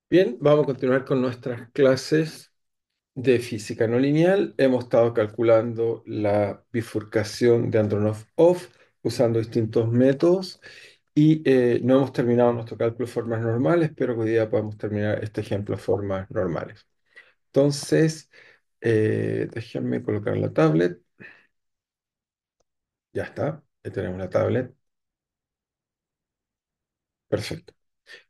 Bien, vamos a continuar con nuestras clases de física no lineal. Hemos estado calculando la bifurcación de Andronov-Off usando distintos métodos y no hemos terminado nuestro cálculo de formas normales, pero hoy día podemos terminar este ejemplo de formas normales. Entonces, déjenme colocar la tablet. Ya está, ya tenemos la tablet. Perfecto.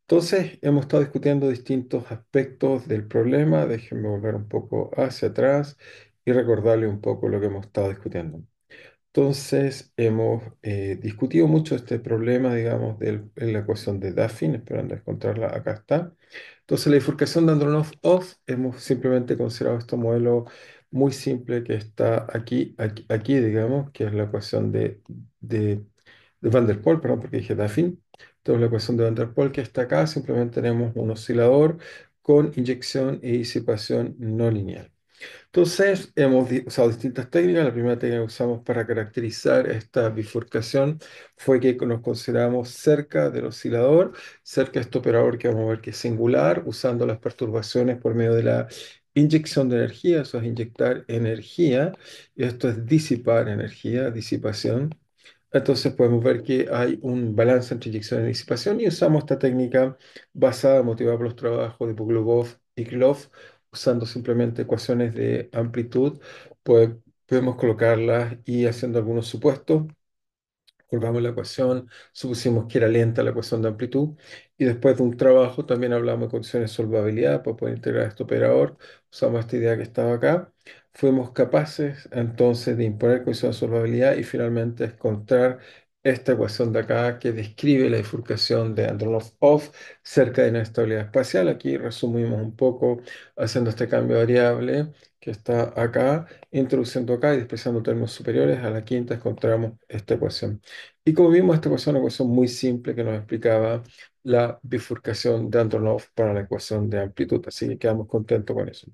Entonces, hemos estado discutiendo distintos aspectos del problema. Déjenme volver un poco hacia atrás y recordarle un poco lo que hemos estado discutiendo. Entonces, hemos discutido mucho este problema, digamos, de la ecuación de Duffin, esperando encontrarla, acá está. Entonces, la bifurcación de Andronov-Off, hemos simplemente considerado este modelo muy simple que está aquí, digamos, que es la ecuación de Van der Pol, perdón, porque dije Duffin. Entonces, la ecuación de Van der Pol que está acá, simplemente tenemos un oscilador con inyección y disipación no lineal. Entonces, hemos usado distintas técnicas. La primera técnica que usamos para caracterizar esta bifurcación fue que nos consideramos cerca del oscilador, cerca de este operador que vamos a ver que es singular, usando las perturbaciones por medio de la inyección de energía. Eso es inyectar energía, y esto es disipar energía, disipación. Entonces podemos ver que hay un balance entre inyección y disipación y usamos esta técnica basada, motivada por los trabajos de Pavlov y Krylov, usando simplemente ecuaciones de amplitud, pues podemos colocarlas y haciendo algunos supuestos. Colgamos la ecuación, supusimos que era lenta la ecuación de amplitud y después de un trabajo también hablamos de condiciones de solvabilidad para poder integrar este operador. Usamos esta idea que estaba acá. Fuimos capaces entonces de imponer condiciones de solvabilidad y finalmente encontrar esta ecuación de acá que describe la bifurcación de Andronov-Off cerca de una estabilidad espacial. Aquí resumimos un poco haciendo este cambio de variable que está acá, introduciendo acá y despreciando términos superiores. A la quinta encontramos esta ecuación. Y como vimos, esta ecuación es una ecuación muy simple que nos explicaba la bifurcación de Andronov para la ecuación de amplitud, así que quedamos contentos con eso.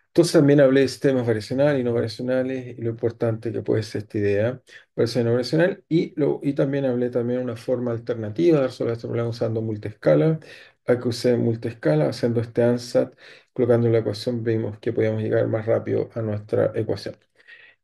Entonces también hablé de sistemas variacionales y no variacionales y lo importante que puede ser esta idea, variación y no variacional, y también hablé también de una forma alternativa de resolver este problema usando multiescala. Aquí usé multiescala, haciendo este ansat, colocando la ecuación, vimos que podíamos llegar más rápido a nuestra ecuación.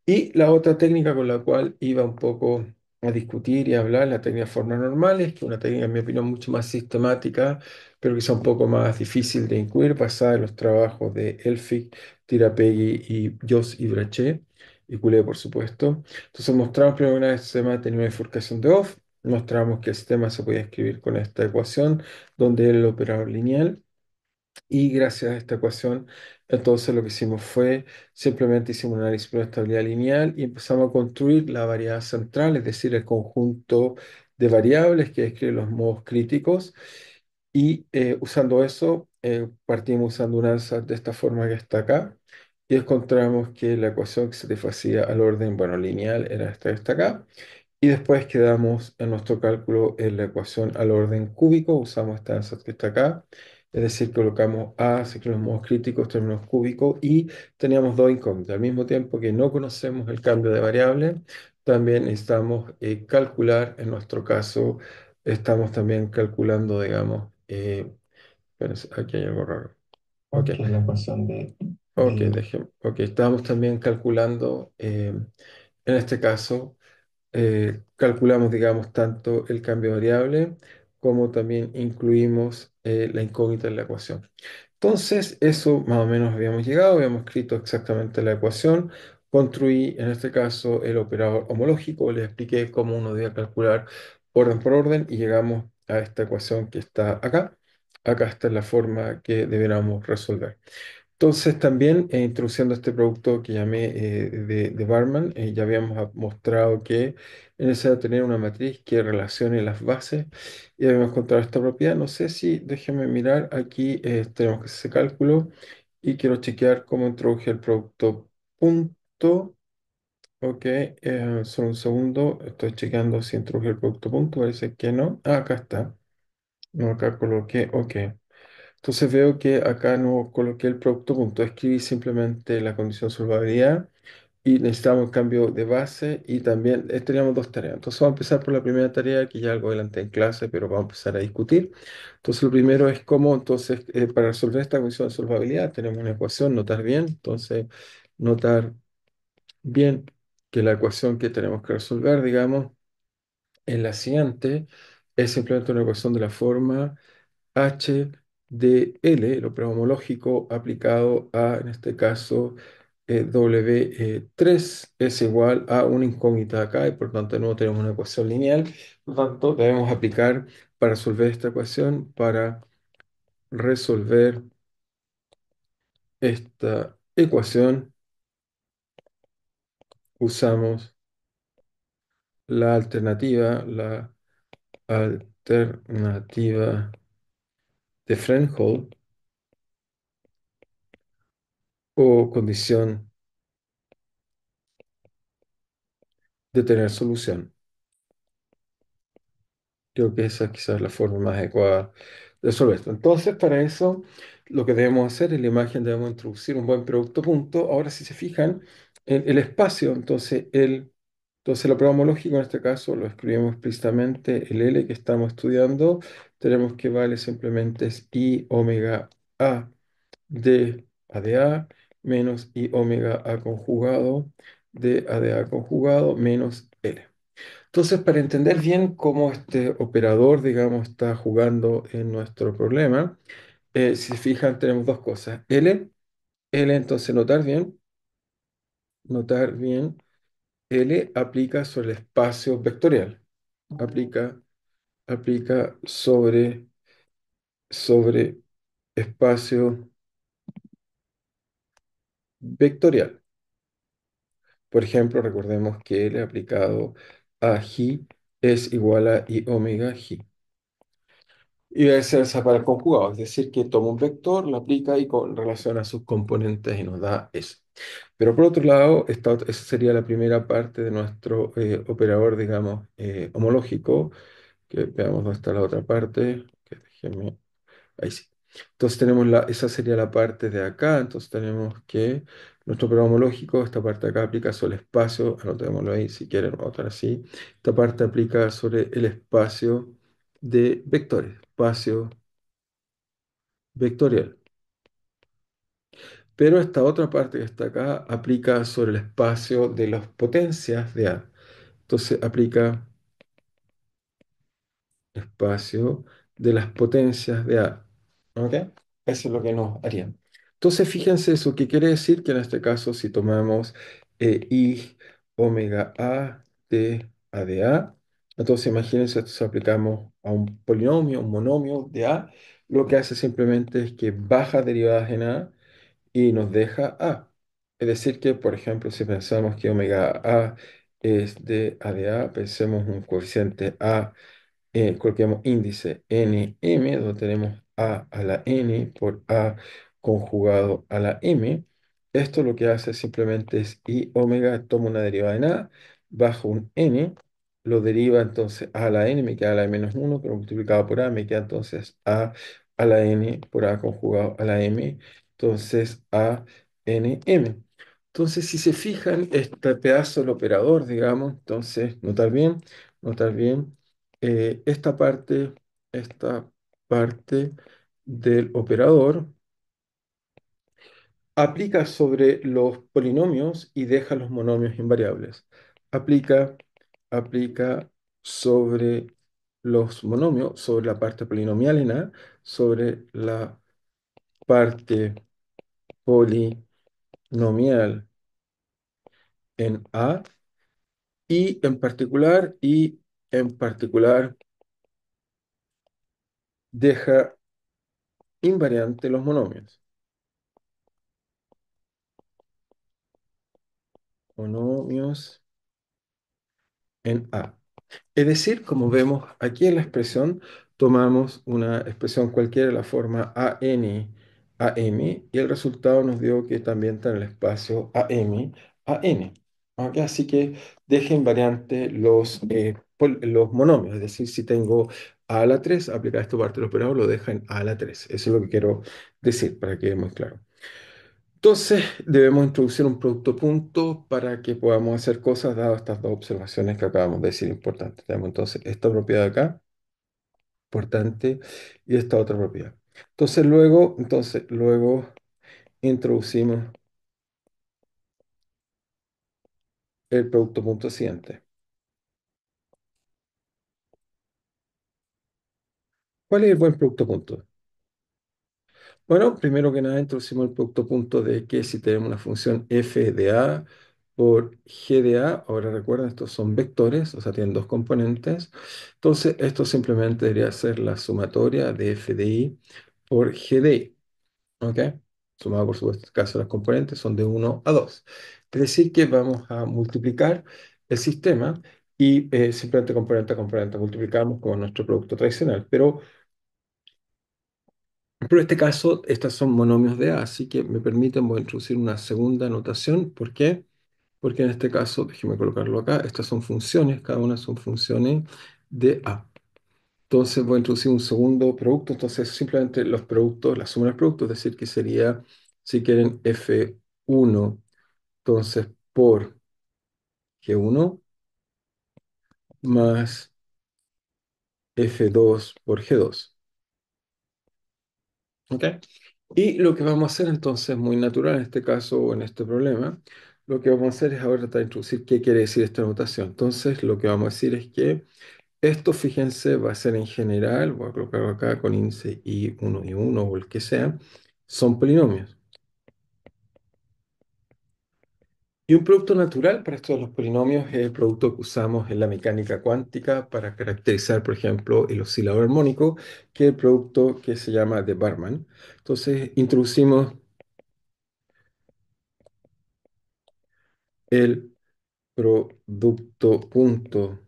Y la otra técnica con la cual iba un poco a discutir y a hablar, la técnica de formas normales, que es una técnica, en mi opinión, mucho más sistemática, pero quizá un poco más difícil de incluir, basada en los trabajos de Elphig, Tirapegui y Joss y Brachet, y Coué, por supuesto. Entonces mostramos primero que el sistema tenía una bifurcación de Off, mostramos que el sistema se podía escribir con esta ecuación, donde era el operador lineal. Y gracias a esta ecuación, entonces lo que hicimos fue simplemente hicimos un análisis de la estabilidad lineal y empezamos a construir la variedad central, es decir, el conjunto de variables que describe los modos críticos. Y usando eso, partimos usando un ansatz de esta forma que está acá. Y encontramos que la ecuación que satisfacía al orden, bueno, lineal era esta que está acá. Y después quedamos en nuestro cálculo en la ecuación al orden cúbico, usamos esta ansatz que está acá, es decir, colocamos A, ciclos modos críticos, términos cúbicos, y teníamos dos incógnitas. Al mismo tiempo que no conocemos el cambio de variable, también necesitamos calcular, en nuestro caso, estamos también calculando, digamos, espérense, aquí hay algo raro. Ok, la ecuación ok, ok, estamos también calculando, en este caso, calculamos, digamos, tanto el cambio de variable como también incluimos la incógnita en la ecuación. Entonces, eso más o menos habíamos llegado, habíamos escrito exactamente la ecuación, construí en este caso el operador homológico, les expliqué cómo uno debe calcular orden por orden y llegamos a esta ecuación que está acá. Acá está la forma que deberíamos resolver. Entonces también introduciendo este producto que llamé de Barman, ya habíamos mostrado que es necesario tener una matriz que relacione las bases y habíamos encontrado esta propiedad. No sé si, déjenme mirar, aquí tenemos que hacer ese cálculo y quiero chequear cómo introduje el producto punto. Ok, solo un segundo, estoy chequeando si introduje el producto punto, parece que no. Ah, acá está. No, acá coloqué, ok. Entonces veo que acá no coloqué el producto punto, escribí simplemente la condición de solvabilidad y necesitamos un cambio de base y también teníamos dos tareas. Entonces vamos a empezar por la primera tarea que ya algo adelanté en clase, pero vamos a empezar a discutir. Entonces lo primero es cómo, entonces, para resolver esta ecuación de solvabilidad tenemos una ecuación, notar bien, entonces notar bien que la ecuación que tenemos que resolver, digamos, es la siguiente, es simplemente una ecuación de la forma H de L, el operador homológico aplicado a, en este caso, W3 es igual a una incógnita acá y por tanto no tenemos una ecuación lineal. Por lo tanto, debemos aplicar para resolver esta ecuación, para resolver esta ecuación, usamos la alternativa de Frenholm o condición de tener solución. Creo que esa es quizás la forma más adecuada de resolver esto. Entonces, para eso, lo que debemos hacer en la imagen, debemos introducir un buen producto punto. Ahora, si se fijan, en el espacio, entonces el operador homológico en este caso lo escribimos explícitamente, el L que estamos estudiando, tenemos que vale simplemente es I omega A de A menos I omega A conjugado de A conjugado menos L. Entonces, para entender bien cómo este operador, digamos, está jugando en nuestro problema, si se fijan, tenemos dos cosas. L, entonces notar bien, L aplica sobre el espacio vectorial. Aplica, aplica sobre espacio vectorial. Por ejemplo, recordemos que L aplicado a G es igual a I omega G. Y ese es para el conjugado, es decir, que toma un vector, lo aplica y relaciona sus componentes y nos da eso. Pero por otro lado, esa sería la primera parte de nuestro operador, digamos, homológico, que veamos dónde está la otra parte, que déjenme, ahí sí. Entonces tenemos esa sería la parte de acá, entonces tenemos que nuestro operador homológico, esta parte de acá aplica sobre el espacio, anotémoslo ahí si quieren, otra así. Esta parte aplica sobre el espacio de vectores, espacio vectorial. Pero esta otra parte que está acá aplica sobre el espacio de las potencias de A. Entonces aplica espacio de las potencias de A. ¿Ok? Eso es lo que nos harían. Entonces fíjense eso, que quiere decir que en este caso si tomamos I omega A de A de A, entonces imagínense, esto si aplicamos a un polinomio, un monomio de A, lo que hace simplemente es que baja derivadas en A y nos deja A. Es decir, que, por ejemplo, si pensamos que omega A es de A, pensemos un coeficiente A, coloquemos índice NM, donde tenemos A a la N por A conjugado a la M. Esto lo que hace simplemente es I omega, toma una derivada en A, bajo un N, lo deriva entonces A a la N, me queda la de menos uno pero multiplicado por A, me queda entonces a la N por A conjugado a la M, entonces A N M. Entonces, si se fijan, este pedazo del operador, digamos, entonces, notar bien, esta parte del operador aplica sobre los polinomios y deja los monomios invariables. Aplica, aplica sobre los monomios, sobre la parte polinomial en A, sobre la parte polinomial en A y en particular deja invariante los monomios. Monomios en A. Es decir, como vemos aquí en la expresión, tomamos una expresión cualquiera de la forma AM y el resultado nos dio que también está en el espacio AM. ¿Ok? Así que deje invariante los monomios, es decir, si tengo A a la 3, aplicar esta parte del operador lo deja en A a la 3. Eso es lo que quiero decir para que quede muy claro. Entonces, debemos introducir un producto punto para que podamos hacer cosas dadas estas dos observaciones que acabamos de decir importantes. Tenemos entonces esta propiedad acá, importante, y esta otra propiedad. Entonces luego introducimos el producto punto siguiente. ¿Cuál es el buen producto punto? Bueno, primero que nada introducimos el producto punto de que si tenemos una función f de a por g de a, ahora recuerden, estos son vectores, o sea, tienen dos componentes. Entonces, esto simplemente debería ser la sumatoria de f de i por g de i, ¿ok? Sumado, por supuesto, en este caso las componentes son de 1 a 2. Es decir, que vamos a multiplicar el sistema y simplemente componente a componente multiplicamos con nuestro producto tradicional. Pero en este caso, estas son monomios de A, así que me permiten, voy a introducir una segunda notación. ¿Por qué? Porque en este caso, déjeme colocarlo acá, estas son funciones, cada una son funciones de A. Entonces voy a introducir un segundo producto, entonces simplemente los productos, la suma de los productos, es decir, que sería, si quieren, F1, entonces por G1 más F2 por G2. ¿Ok? Y lo que vamos a hacer entonces, muy natural en este caso o en este problema, lo que vamos a hacer es ahora tratar de introducir qué quiere decir esta notación. Entonces, lo que vamos a decir es que esto, fíjense, va a ser en general, voy a colocarlo acá con índice i1 y 1 o el que sea, son polinomios. Y un producto natural para estos de los polinomios es el producto que usamos en la mecánica cuántica para caracterizar, por ejemplo, el oscilador armónico, que es el producto que se llama de Barman. Entonces, introducimos el producto punto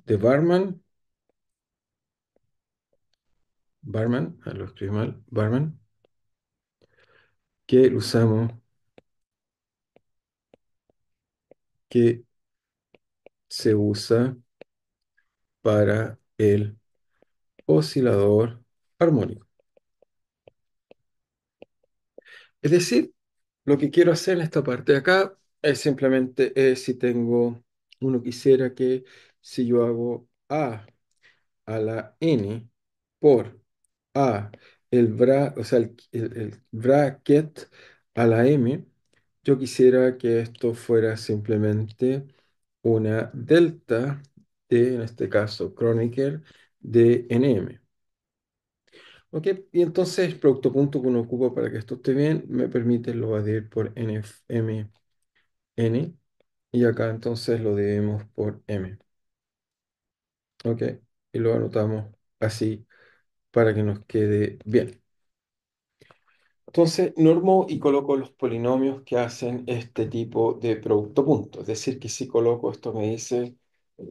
de Barman, lo escribí mal, Barman, que lo usamos, que se usa para el oscilador armónico. Es decir, lo que quiero hacer en esta parte de acá es simplemente, si tengo, uno quisiera que si yo hago a la n por a, o sea, el bracket a la m, yo quisiera que esto fuera simplemente una delta de, en este caso, Kronecker de nm. ¿Ok? Y entonces el producto punto que uno ocupa para que esto esté bien me permite lo dividir por nfm n, y acá entonces lo dividimos por m. ¿Ok? Y lo anotamos así para que nos quede bien. Entonces, normo y coloco los polinomios que hacen este tipo de producto punto. Es decir, que si coloco, esto me dice,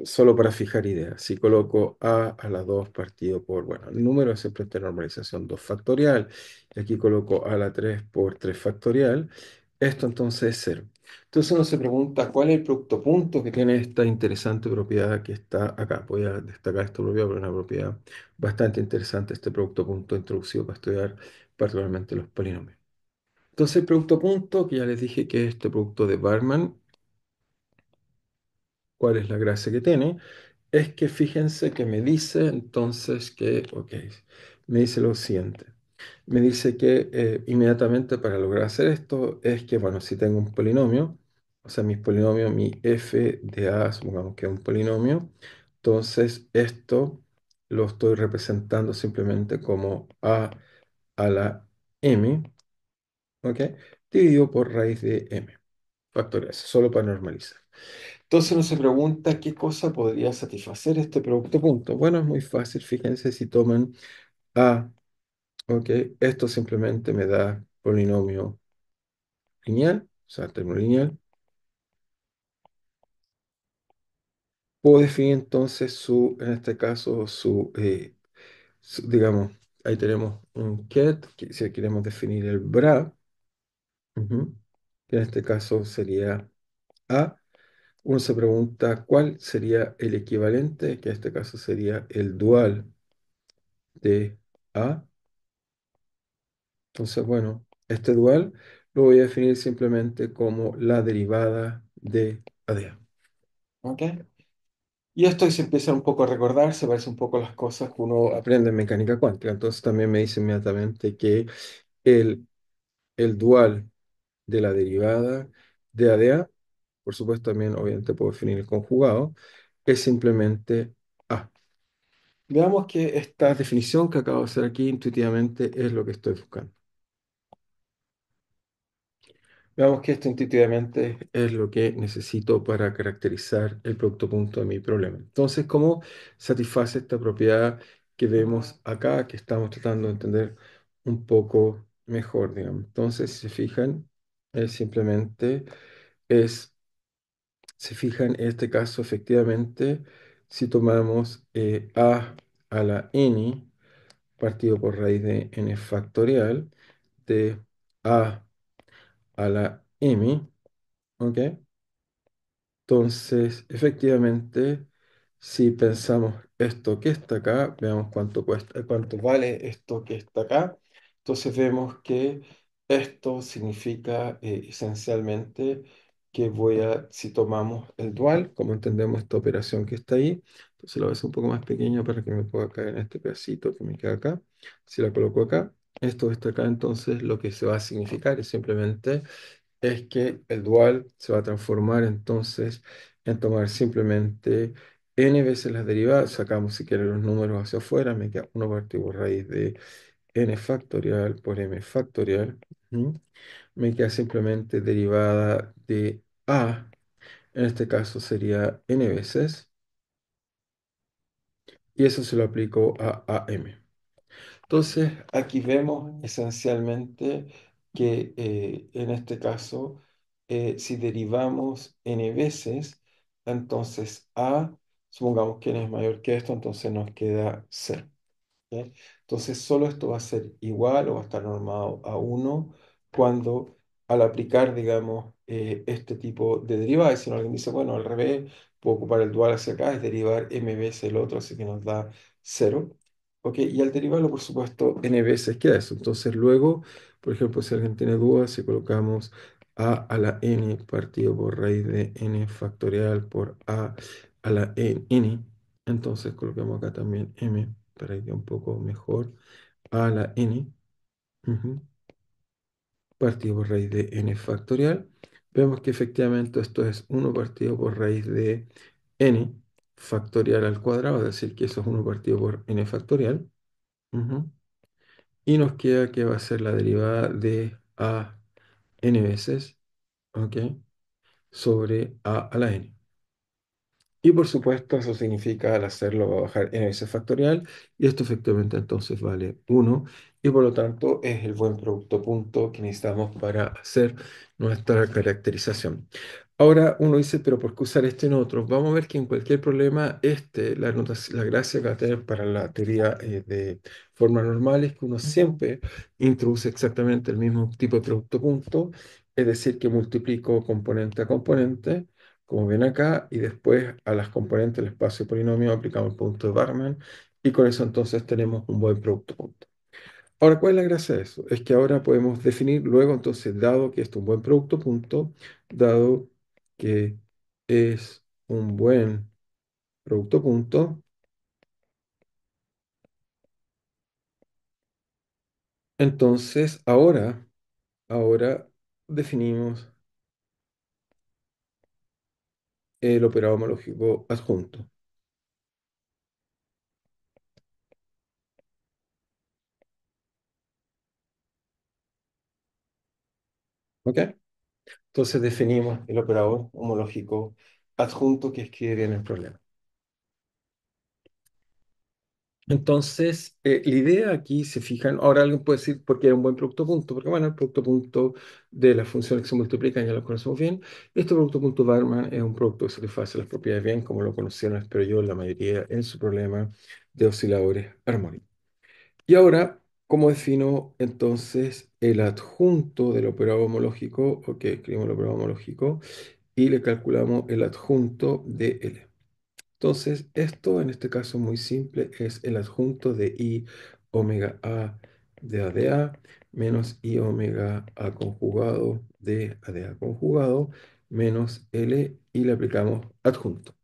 solo para fijar ideas, si coloco a la 2 partido por, bueno, el número es siempre de normalización 2 factorial, y aquí coloco a la 3 por 3 factorial, esto entonces es cero. Entonces uno se pregunta, ¿cuál es el producto punto que tiene esta interesante propiedad que está acá? Voy a destacar esta propiedad, pero es una propiedad bastante interesante, este producto punto introducido para estudiar particularmente los polinomios. Entonces, el producto punto, que ya les dije que es este producto de Barman, ¿cuál es la gracia que tiene? Es que fíjense que me dice entonces que, ok, me dice lo siguiente. Me dice que inmediatamente para lograr hacer esto es que, bueno, si tengo un polinomio, o sea, mis polinomios, mi f de a, supongamos que es un polinomio, entonces esto lo estoy representando simplemente como a la m, ¿ok? Dividido por raíz de m, factorial, solo para normalizar. Entonces uno se pregunta qué cosa podría satisfacer este producto punto. Bueno, es muy fácil, fíjense si toman a, ¿ok? Esto simplemente me da polinomio lineal, o sea, término lineal. Puedo definir entonces su, en este caso, digamos, ahí tenemos un ket, que si queremos definir el bra, ujú, que en este caso sería a. Uno se pregunta cuál sería el equivalente, que en este caso sería el dual de A. Entonces, bueno, Este dual lo voy a definir simplemente como la derivada de A de A. ¿Ok? Y esto se empieza un poco a recordar, se parece un poco a las cosas que uno aprende en mecánica cuántica. Entonces también me dice inmediatamente que el, el dual de la derivada de A de A, por supuesto también obviamente puedo definir el conjugado, es simplemente A. Veamos que esta definición que acabo de hacer aquí intuitivamente es lo que estoy buscando. Veamos que esto intuitivamente es lo que necesito para caracterizar el producto punto de mi problema. Entonces, ¿cómo satisface esta propiedad que vemos acá, que estamos tratando de entender un poco mejor, digamos? Entonces, si se fijan, simplemente es, se fijan en este caso, efectivamente, si tomamos a la n partido por raíz de n factorial de a la m, ¿ok? Entonces, efectivamente, si pensamos esto que está acá, veamos cuánto cuesta, cuánto vale esto que está acá. Entonces vemos que esto significa esencialmente que si tomamos el dual, como entendemos esta operación que está ahí, entonces lo voy a hacer un poco más pequeño para que me pueda caer en este pedacito que me queda acá. Si la coloco acá, esto que está acá, entonces lo que se va a significar es simplemente es que el dual se va a transformar entonces en tomar simplemente n veces las derivadas, sacamos si quieren los números hacia afuera, me queda 1 partido por raíz de n factorial por m factorial, ¿m? Me queda simplemente derivada de a, en este caso sería n veces, y eso se lo aplico a m. Entonces, aquí vemos esencialmente que en este caso, si derivamos n veces, entonces a, supongamos que n es mayor que esto, entonces nos queda c. ¿Ok? Entonces, solo esto va a ser igual o va a estar normado a uno cuando al aplicar, digamos, este tipo de derivada, y si no alguien dice, bueno, al revés, puedo ocupar el dual hacia acá, es derivar m veces el otro, así que nos da cero. ¿Ok? Y al derivarlo, por supuesto, n veces queda eso. Entonces, luego, por ejemplo, si alguien tiene dudas, si colocamos a la n partido por raíz de n factorial por a la n, entonces coloquemos acá también m para que quede un poco mejor, a la n, ujú, partido por raíz de n factorial. Vemos que efectivamente esto es 1 partido por raíz de n factorial al cuadrado, es decir, que eso es 1 partido por n factorial. Ujú. Y nos queda que va a ser la derivada de a n veces, ¿ok? Sobre a la n. Y por supuesto, eso significa al hacerlo va a bajar n veces factorial y esto efectivamente entonces vale 1 y por lo tanto es el buen producto punto que necesitamos para hacer nuestra caracterización. Ahora uno dice, pero ¿por qué usar este en otro? Vamos a ver que en cualquier problema, la gracia que va a tener para la teoría de forma normal es que uno siempre introduce exactamente el mismo tipo de producto punto, es decir, que multiplico componente a componente como ven acá, y después a las componentes del espacio polinomio aplicamos el punto de Barman, y con eso entonces tenemos un buen producto punto. Ahora, ¿cuál es la gracia de eso? Es que ahora podemos definir luego, entonces, dado que esto es un buen producto punto, dado que es un buen producto punto, entonces ahora definimos el operador homológico adjunto. ¿Ok? Entonces definimos el operador homológico adjunto que escribe bien el problema. Entonces, la idea aquí, se fijan, ahora alguien puede decir por qué era un buen producto punto, porque bueno, el producto punto de las funciones que se multiplican ya lo conocemos bien. Este producto punto Barman es un producto que satisface las propiedades bien, como lo conocieron, espero yo, la mayoría en su problema de osciladores armónicos. Y ahora, ¿cómo defino entonces el adjunto del operador homológico? Ok, escribimos el operador homológico y le calculamos el adjunto de L. Entonces, esto en este caso muy simple es el adjunto de I omega A de A de A menos I omega A conjugado de A de A conjugado menos L y le aplicamos adjunto.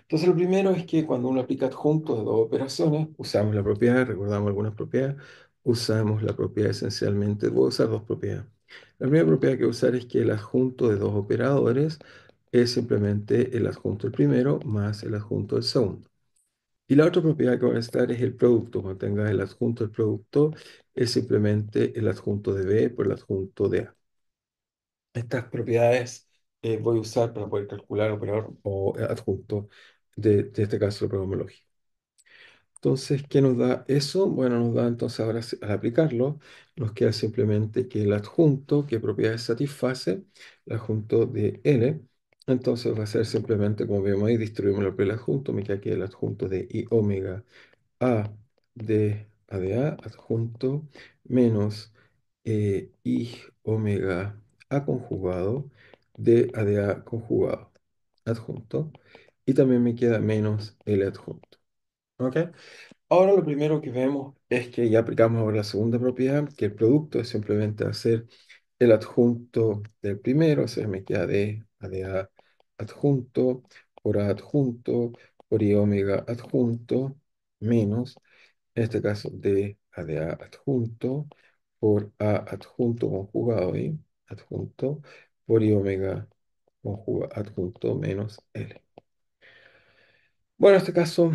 Entonces, lo primero es que cuando uno aplica adjuntos de dos operaciones, usamos la propiedad, recordamos algunas propiedades, usamos la propiedad esencialmente, voy a usar dos propiedades. La primera propiedad que voy a usar es que el adjunto de dos operadores es simplemente el adjunto del primero más el adjunto del segundo. Y la otra propiedad que voy a necesitar es el producto. Cuando tenga el adjunto del producto, es simplemente el adjunto de B por el adjunto de A. Estas propiedades voy a usar para poder calcular operador o adjunto de este caso el programa lógico. Entonces, ¿qué nos da eso? Bueno, nos da entonces ahora al aplicarlo, nos queda simplemente que el adjunto, ¿qué propiedades satisface? El adjunto de L. Entonces va a ser simplemente, como vemos ahí, distribuimos por el adjunto, me queda aquí el adjunto de I omega A de A de A adjunto menos I omega A conjugado de A de A conjugado adjunto. Y también me queda menos L adjunto. ¿Ok? Ahora lo primero que vemos es que ya aplicamos ahora la segunda propiedad, que el producto es simplemente hacer el adjunto del primero, o sea, me queda de A de A adjunto por A adjunto por I omega adjunto menos, en este caso, de A de A adjunto por A adjunto conjugado y adjunto por I omega adjunto menos L. Bueno, en este caso,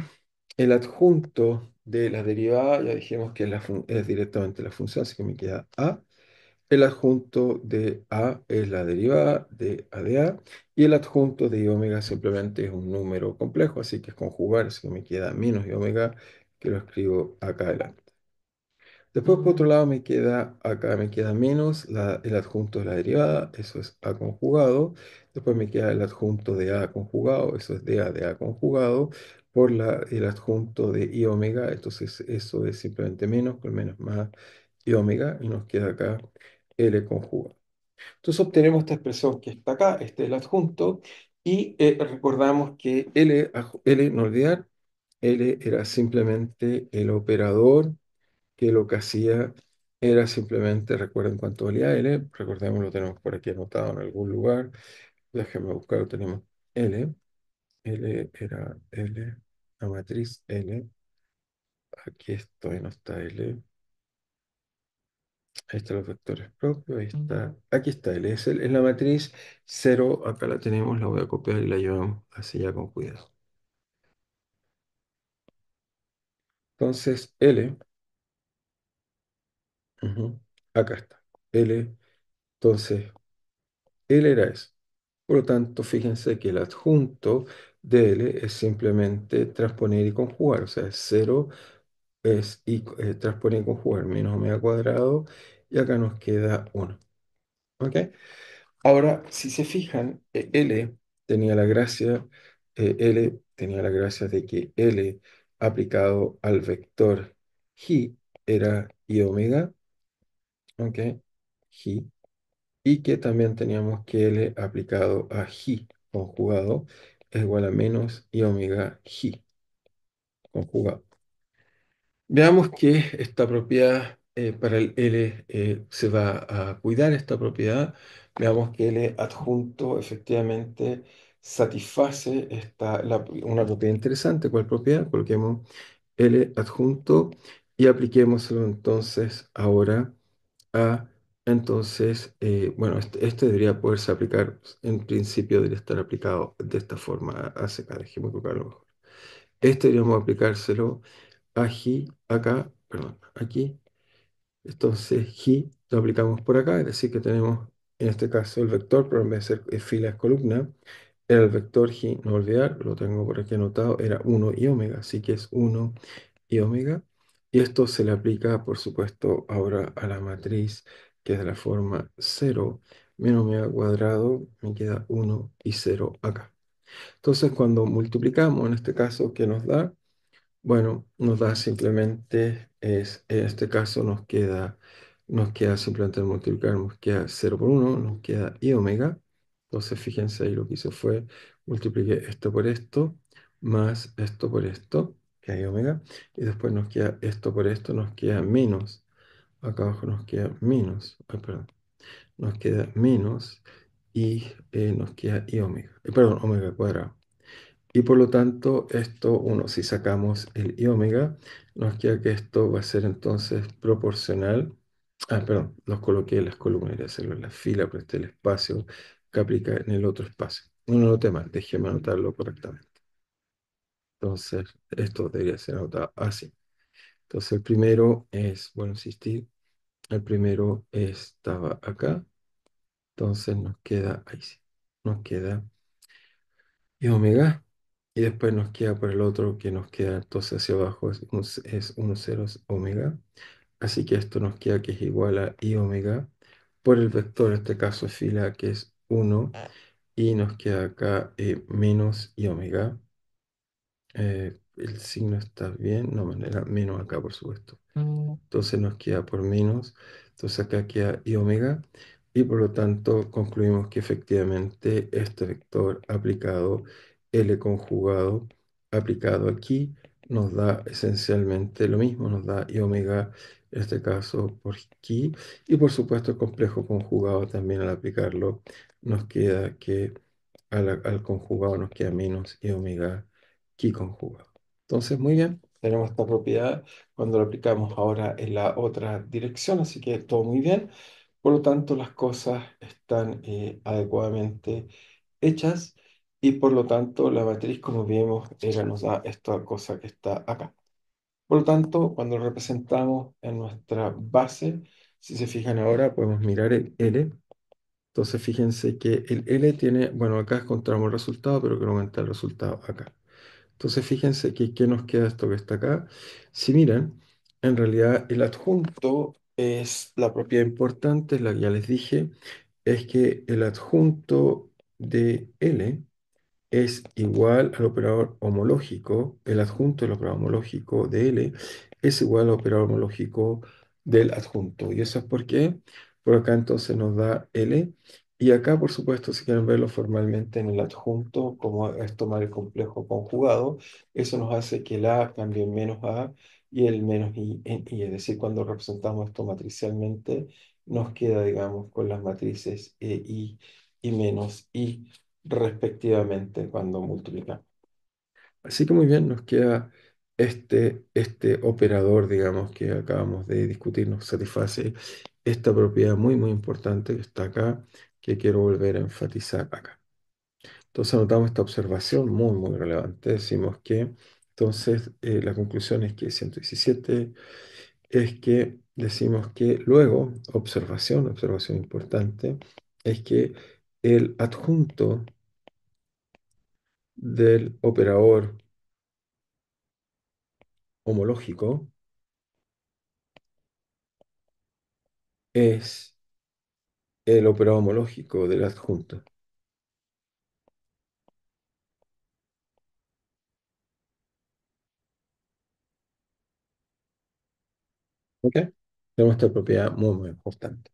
el adjunto de la derivada, ya dijimos que es directamente la función, así que me queda A. El adjunto de A es la derivada de A de A. Y el adjunto de I omega simplemente es un número complejo, así que es conjugar, así que me queda menos I omega, que lo escribo acá adelante. Después, por otro lado, acá me queda menos el adjunto de la derivada, eso es A conjugado. Después me queda el adjunto de A conjugado, eso es de A conjugado, por el adjunto de I omega, entonces eso es simplemente menos, con menos más I omega, y nos queda acá L conjugado. Entonces obtenemos esta expresión que está acá, este es el adjunto, y recordamos que L, no olvidar, L era simplemente el operador que lo que hacía era simplemente, recuerden cuánto valía L, recordemos, lo tenemos por aquí anotado en algún lugar, déjenme buscarlo, tenemos L, L era L, la matriz L, aquí estoy, no está L, ahí están los vectores propios, ahí está, aquí está L, es la matriz cero, acá la tenemos, la voy a copiar y la llevamos así ya con cuidado. Entonces, L, ujú, acá está, L, entonces, L era eso. Por lo tanto, fíjense que el adjunto de L es simplemente transponer y conjugar, o sea, es 0 transponer y conjugar menos omega cuadrado, y acá nos queda 1. ¿Ok? Ahora, si se fijan, L tenía la gracia de que L aplicado al vector G era I omega, ¿ok? G, y que también teníamos que L aplicado a G conjugado es igual a menos I omega G conjugado. Veamos que esta propiedad para el L se va a cuidar esta propiedad. Veamos que L adjunto efectivamente satisface una propiedad interesante. ¿Cuál propiedad? Coloquemos L adjunto y apliquémoslo entonces ahora a, entonces, bueno, este debería poderse aplicar, en principio debería estar aplicado de esta forma a CK, dejemos colocarlo mejor. Este deberíamos aplicárselo a G acá, perdón, aquí. Entonces, G lo aplicamos por acá, es decir, que tenemos en este caso el vector, pero en vez de ser fila es columna, era el vector G, no olvidar, lo tengo por aquí anotado, era 1 y omega, así que es 1 y omega. Y esto se le aplica, por supuesto, ahora a la matriz, que es de la forma 0 menos omega cuadrado, me queda 1 y 0 acá. Entonces, cuando multiplicamos, en este caso, ¿qué nos da? Bueno, nos da simplemente, en este caso nos queda simplemente al multiplicar, nos queda 0 por 1, nos queda i omega. Entonces, fíjense ahí lo que hice fue multipliqué esto por esto, más esto por esto, que es i omega, y después nos queda esto por esto, nos queda menos acá abajo nos queda menos, ay, perdón, nos queda menos y nos queda y omega, perdón, omega cuadrado. Y por lo tanto, esto, uno, si sacamos el i omega, nos queda que esto va a ser entonces proporcional. Ah, perdón, los coloqué en las columnas, y hacerlo en la fila, pero este es el espacio que aplica en el otro espacio. No lo noté mal, déjeme anotarlo correctamente. Entonces, esto debería ser anotado así. Entonces, el primero es, bueno, insistir, el primero estaba acá, entonces nos queda, ahí sí, nos queda y omega, y después nos queda por el otro que nos queda entonces hacia abajo es 1, 0 es omega, así que esto nos queda que es igual a i omega por el vector, en este caso es fila que es 1, y nos queda acá menos i omega. El signo está bien, no, manera menos acá por supuesto. Entonces nos queda por menos, entonces acá queda i omega, y por lo tanto concluimos que efectivamente este vector aplicado, L conjugado, aplicado aquí, nos da esencialmente lo mismo, nos da i omega, en este caso por aquí, y por supuesto el complejo conjugado también al aplicarlo, nos queda que al conjugado nos queda menos i omega aquí conjugado. Entonces, muy bien, tenemos esta propiedad cuando lo aplicamos ahora en la otra dirección, así que todo muy bien. Por lo tanto, las cosas están adecuadamente hechas y por lo tanto la matriz, como vimos, nos da esta cosa que está acá. Por lo tanto, cuando lo representamos en nuestra base, si se fijan ahora, podemos mirar el L. Entonces, fíjense que el L tiene, bueno, acá encontramos el resultado, pero quiero aumentar el resultado acá. Entonces, fíjense que ¿qué nos queda esto que está acá? Si miran, en realidad el adjunto es la propiedad importante, la que ya les dije, es que el adjunto de L es igual al operador homológico, el adjunto del operador homológico de L es igual al operador homológico del adjunto. ¿Y eso es por qué? Por acá entonces nos da L. Y acá, por supuesto, si quieren verlo formalmente en el adjunto, como es tomar el complejo conjugado, eso nos hace que el A cambie en menos A y el menos I en I. Es decir, cuando representamos esto matricialmente, nos queda, digamos, con las matrices I y menos I respectivamente cuando multiplicamos. Así que muy bien, nos queda este operador, digamos, que acabamos de discutir, nos satisface esta propiedad muy, muy importante que está acá, que quiero volver a enfatizar acá. Entonces anotamos esta observación muy, muy relevante. Decimos que, entonces, la conclusión es que 117 es que decimos que luego, observación importante, es que el adjunto del operador homológico es el operador homológico del adjunto. ¿Ok? Tenemos esta propiedad muy, muy importante.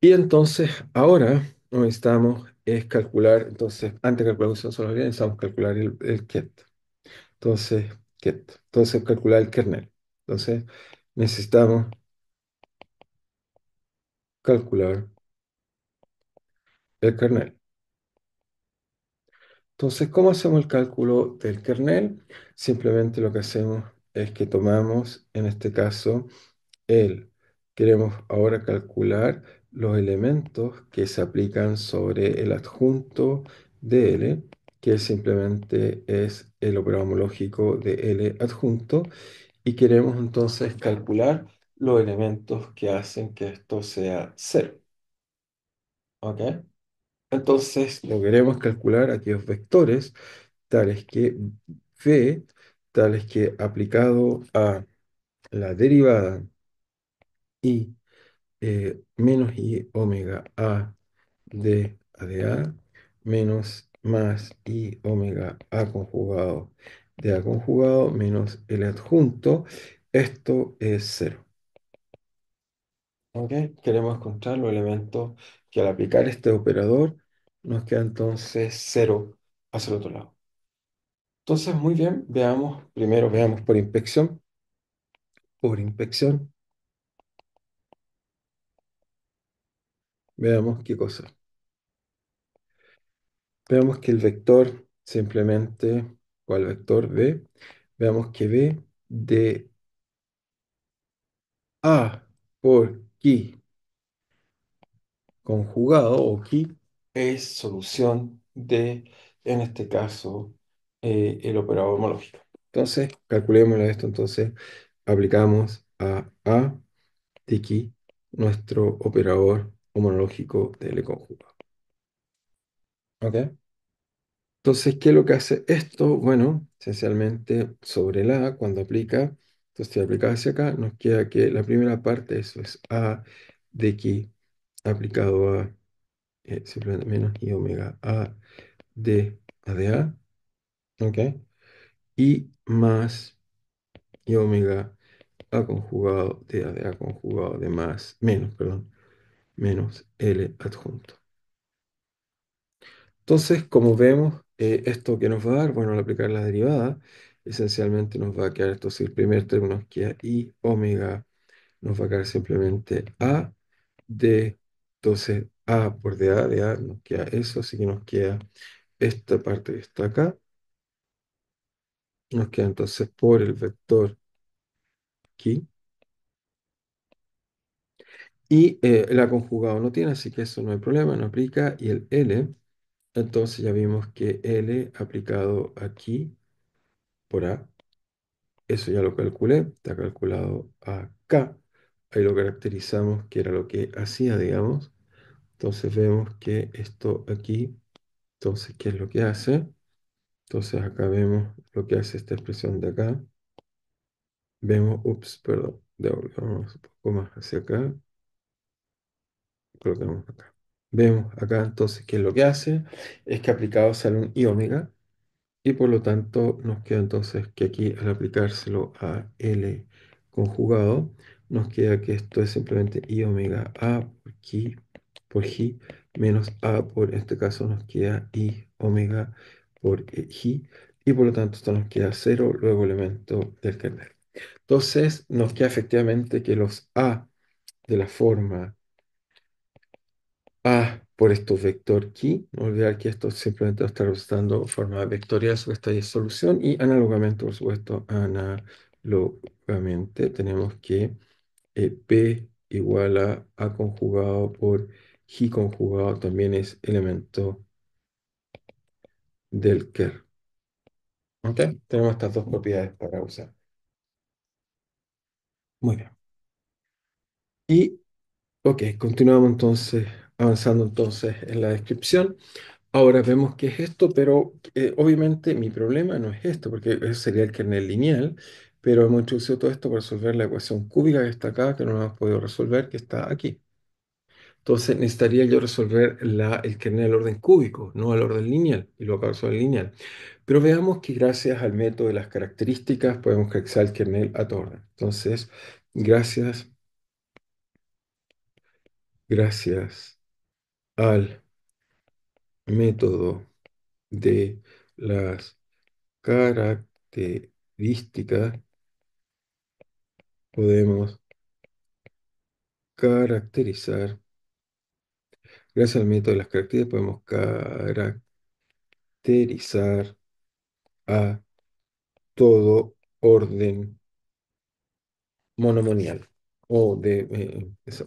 Y entonces, ahora lo que necesitamos es calcular, entonces, antes de calcular la función solo necesitamos calcular el ket. Entonces, ket. Entonces, calcular el kernel. Entonces, necesitamos calcular el kernel. Entonces, ¿cómo hacemos el cálculo del kernel? Simplemente lo que hacemos es que tomamos, en este caso, queremos ahora calcular los elementos que se aplican sobre el adjunto de L, que simplemente es el operador homológico de L adjunto, y queremos entonces calcular los elementos que hacen que esto sea cero. ¿Ok? Entonces, lo queremos calcular aquellos vectores tales que V, tales que aplicado a la derivada y menos i omega a de a menos más i omega a conjugado de a conjugado menos el adjunto, esto es cero. ¿Ok? Queremos encontrar los elementos que al aplicar este operador nos queda entonces cero hacia el otro lado. Entonces, muy bien, veamos, primero veamos por inspección, Veamos qué cosa. Veamos que el vector simplemente, ¿cuál vector? B. Veamos que B de A por Ki conjugado o Ki es solución de, en este caso, el operador homológico. Entonces, calculémoslo esto. Entonces, aplicamos a de Ki nuestro operador homológico de L conjugado. ¿Ok? Entonces, ¿qué es lo que hace esto? Bueno, esencialmente sobre la A, cuando aplica, entonces si aplica hacia acá, nos queda que la primera parte, eso es A de Ki aplicado a simplemente menos I omega A de A, ¿ok? Y más I omega A conjugado de A conjugado de más, menos, perdón, menos L adjunto. Entonces, como vemos, esto que nos va a dar, bueno, al aplicar la derivada, esencialmente nos va a quedar, esto si el primer término nos queda I omega, nos va a quedar simplemente A de, entonces A por de A nos queda eso, así que nos queda esta parte que está acá, nos queda entonces por el vector aquí, y el A conjugado no tiene, así que eso no hay problema, no aplica, y el L, entonces ya vimos que L aplicado aquí por A, eso ya lo calculé, está calculado acá. Ahí lo caracterizamos, que era lo que hacía, digamos. Entonces vemos que esto aquí, entonces, ¿qué es lo que hace? Entonces acá vemos lo que hace esta expresión de acá. Vemos, ups, perdón, devolvamos un poco más hacia acá. Colocamos acá. Vemos acá entonces que lo que hace es que aplicado sale un i omega. Y por lo tanto nos queda entonces que aquí al aplicárselo a L conjugado, nos queda que esto es simplemente I omega A por Ji menos A por, en este caso nos queda I omega por Ji. Y por lo tanto esto nos queda cero, luego elemento del kernel. Entonces nos queda efectivamente que los A de la forma A por estos vector key, no olvidar que esto simplemente está representando forma vectorial sobre esta solución y análogamente, por supuesto, análogamente tenemos que P igual a conjugado por J conjugado también es elemento del ker. ¿Ok? Tenemos estas dos propiedades para usar. Muy bien. Y, ok, continuamos entonces, avanzando entonces en la descripción. Ahora vemos qué es esto, pero obviamente mi problema no es esto, porque eso sería el kernel lineal, pero hemos introducido todo esto para resolver la ecuación cúbica que está acá, que no hemos podido resolver, que está aquí. Entonces necesitaría yo resolver el kernel al orden cúbico, no al orden lineal, y lo acabo de resolver lineal. Pero veamos que gracias al método de las características podemos calcular el kernel a todo orden. Entonces, gracias, gracias al método de las características, podemos caracterizar, gracias al método de las características, podemos caracterizar a todo orden monomonial o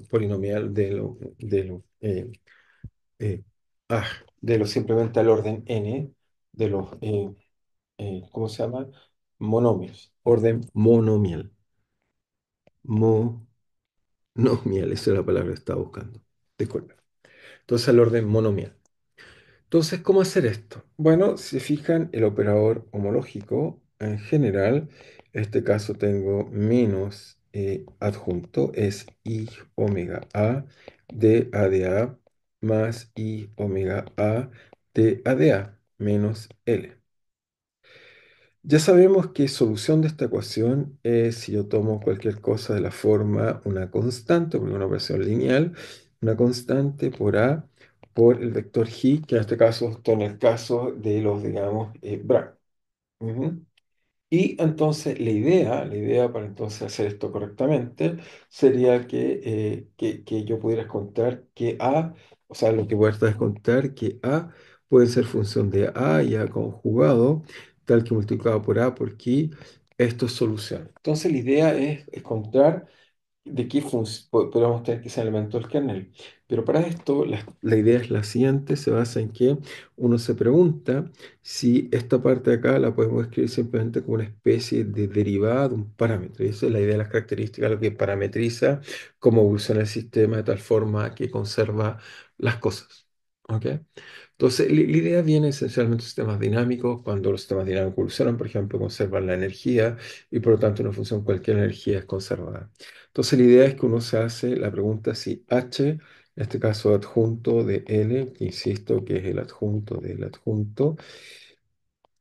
polinomial eh, ah, de lo simplemente al orden n de los, ¿cómo se llama? Monomios, orden monomial. Monomial, esa es la palabra que estaba buscando. Disculpe. Entonces, el orden monomial. Entonces, ¿cómo hacer esto? Bueno, si fijan, el operador homológico en general, en este caso tengo menos adjunto, es I omega A de A más I omega A de A menos L. Ya sabemos que solución de esta ecuación es si yo tomo cualquier cosa de la forma una constante, porque es una operación lineal, una constante por A por el vector G, que en este caso está en el caso de los, digamos, Bragg. Ujú. Y entonces la idea para entonces hacer esto correctamente sería que yo pudiera contar que A, o sea, lo que voy a estar es contar que A puede ser función de A y A conjugado, tal que multiplicado por A por aquí, esto es solución. Entonces la idea es contar de qué podríamos tener que ser elemento del kernel. Pero para esto, la idea es la siguiente, se basa en que uno se pregunta si esta parte de acá la podemos escribir simplemente como una especie de derivada de un parámetro. Y esa es la idea de las características, lo que parametriza cómo evoluciona el sistema de tal forma que conserva las cosas. ¿Ok? Entonces, la idea viene esencialmente de sistemas dinámicos. Cuando los sistemas dinámicos evolucionan, por ejemplo, conservan la energía y por lo tanto una función cualquier energía es conservada. Entonces, la idea es que uno se hace la pregunta si H, en este caso adjunto de L, que insisto que es el adjunto del adjunto,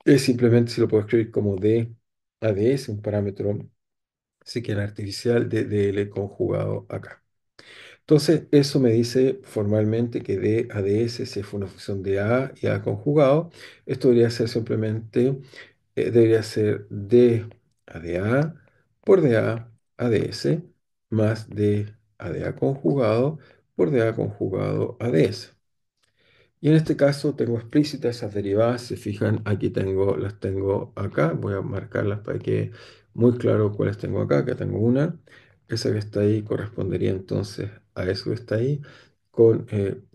es simplemente si lo puedo escribir como D a D, es un parámetro si quiere artificial de L conjugado acá. Entonces, eso me dice formalmente que D a ds si fue una función de A y A conjugado. Esto debería ser simplemente, debería ser D a dA por dA a ds más D a dA conjugado por dA conjugado a ds. Y en este caso tengo explícitas esas derivadas. Se fijan, aquí tengo, las tengo acá. Voy a marcarlas para que muy claro cuáles tengo acá. Que tengo una. Esa que está ahí correspondería entonces a eso que está ahí.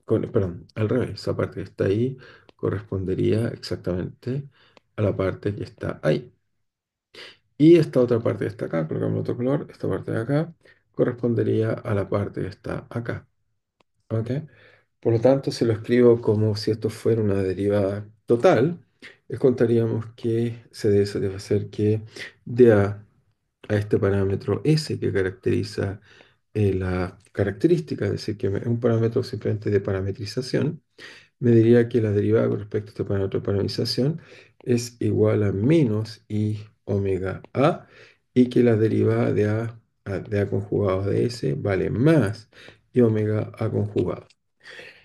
Perdón, al revés. Esa parte que está ahí correspondería exactamente a la parte que está ahí. Y esta otra parte que está acá, colocamos otro color. Esta parte de acá correspondería a la parte que está acá. ¿Ok? Por lo tanto, si lo escribo como si esto fuera una derivada total, les contaríamos que se debe satisfacer que de a este parámetro S que caracteriza la característica, es decir, que es un parámetro simplemente de parametrización, me diría que la derivada con respecto a este parámetro de parametrización es igual a menos i omega a y que la derivada de a conjugado de S vale más i omega a conjugado.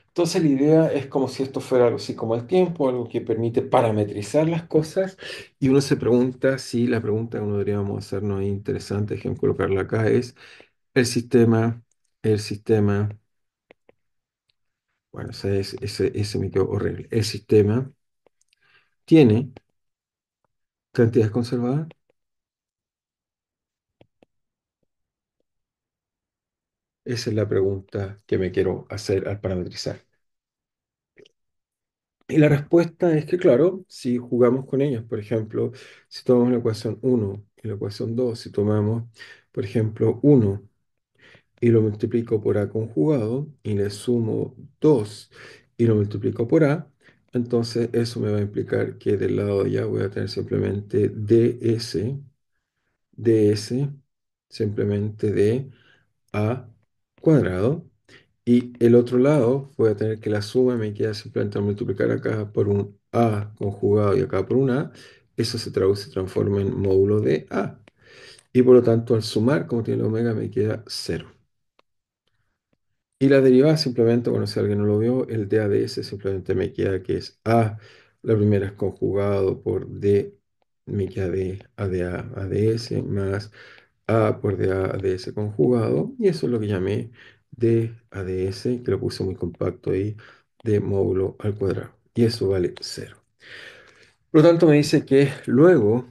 Entonces la idea es como si esto fuera algo así como el tiempo, algo que permite parametrizar las cosas y uno se pregunta si la pregunta que uno deberíamos hacernos interesante, ejemplo, colocarla acá es el sistema, bueno, ese me quedó horrible, el sistema tiene cantidades conservadas, esa es la pregunta que me quiero hacer al parametrizar. Y la respuesta es que, claro, si jugamos con ellas, por ejemplo, si tomamos la ecuación uno y la ecuación 2, si tomamos, por ejemplo, uno y lo multiplico por A conjugado y le sumo 2 y lo multiplico por A, entonces eso me va a implicar que del lado de allá voy a tener simplemente ds, simplemente de A cuadrado. Y el otro lado voy a tener que la suma me queda simplemente al multiplicar acá por un A conjugado y acá por un A. Eso se traduce, se transforma en módulo de A. Y por lo tanto, al sumar, como tiene la omega, me queda cero. Y la derivada simplemente, bueno, si alguien no lo vio, el d a d s simplemente me queda que es A, la primera es conjugado por D, me queda D a d a d s más A por D a d s conjugado, y eso es lo que llamé D a d s, que lo puse muy compacto ahí, de módulo al cuadrado. Y eso vale cero. Por lo tanto, me dice que luego,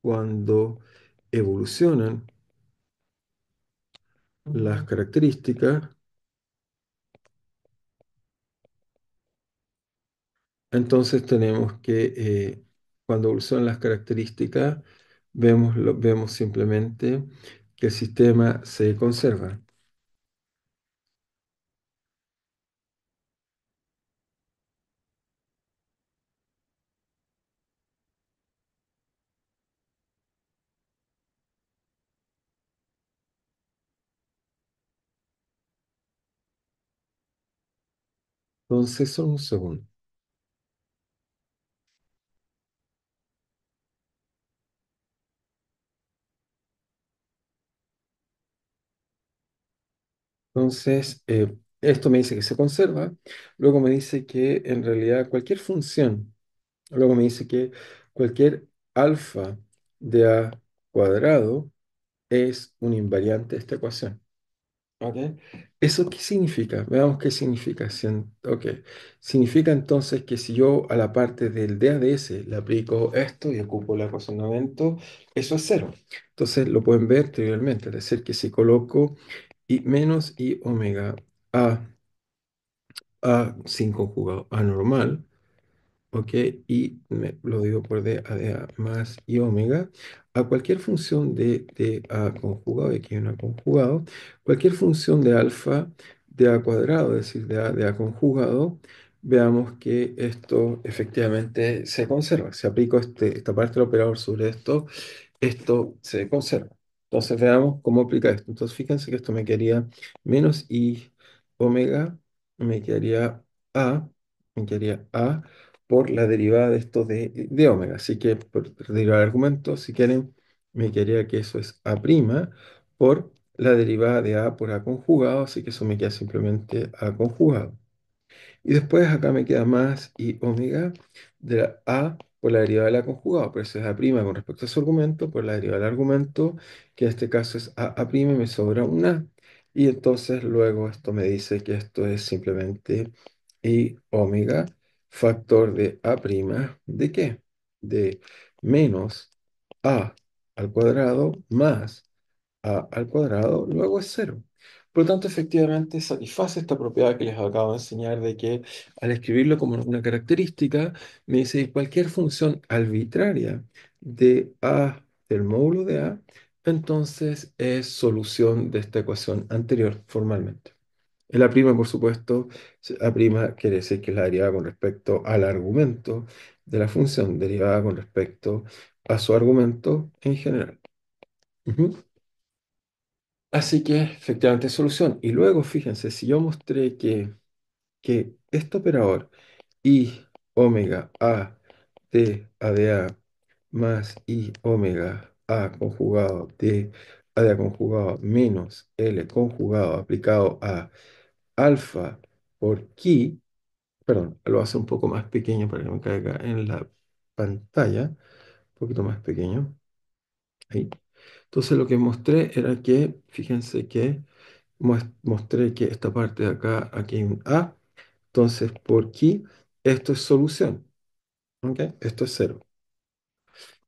cuando evolucionan las características, entonces tenemos que, cuando evolucionan las características, vemos simplemente que el sistema se conserva. Entonces, son un segundo. Entonces, esto me dice que se conserva. Luego me dice que en realidad cualquier función, luego me dice que cualquier alfa de a cuadrado es un invariante de esta ecuación. ¿Ok? ¿Eso qué significa? Veamos qué significa. Ok. Significa entonces que si yo a la parte del DADS le aplico esto y ocupo el razonamiento, eso es cero. Entonces lo pueden ver trivialmente. Es decir, que si coloco y menos i omega a sin conjugado a normal, ¿ok? Y lo digo por d a más i omega, a cualquier función de a conjugado, y aquí hay una conjugado, cualquier función de alfa de a cuadrado, es decir, de a conjugado, veamos que esto efectivamente se conserva. Si aplico esta parte del operador sobre esto se conserva. Entonces veamos cómo aplica esto. Entonces fíjense que esto me quedaría menos i omega, me quedaría a, me quedaría a por la derivada de esto de omega. Así que por derivar el argumento, si quieren, me quedaría que eso es a' por la derivada de a por a conjugado, así que eso me queda simplemente a conjugado. Y después acá me queda más y omega de la a por la derivada de la conjugada. Por eso es a' con respecto a su argumento, por la derivada del argumento, que en este caso es a' me sobra un a. Y entonces luego esto me dice que esto es simplemente y omega factor de a', ¿de qué? De menos a al cuadrado más a al cuadrado, luego es cero. Por lo tanto, efectivamente satisface esta propiedad que les acabo de enseñar de que al escribirlo como una característica, me dice que cualquier función arbitraria de a del módulo de a, entonces es solución de esta ecuación anterior formalmente. El a', por supuesto, a' quiere decir que es la derivada con respecto al argumento de la función, derivada con respecto a su argumento en general. Ujú. Así que efectivamente es solución. Y luego, fíjense, si yo mostré que este operador i omega a de a más i omega a conjugado de a conjugado menos l conjugado aplicado a alfa por ki, perdón, lo hace un poco más pequeño para que no me caiga en la pantalla, un poquito más pequeño, ahí. Entonces lo que mostré era que, fíjense que mostré que esta parte de acá, aquí hay un A, entonces por aquí esto es solución, ¿ok? Esto es cero.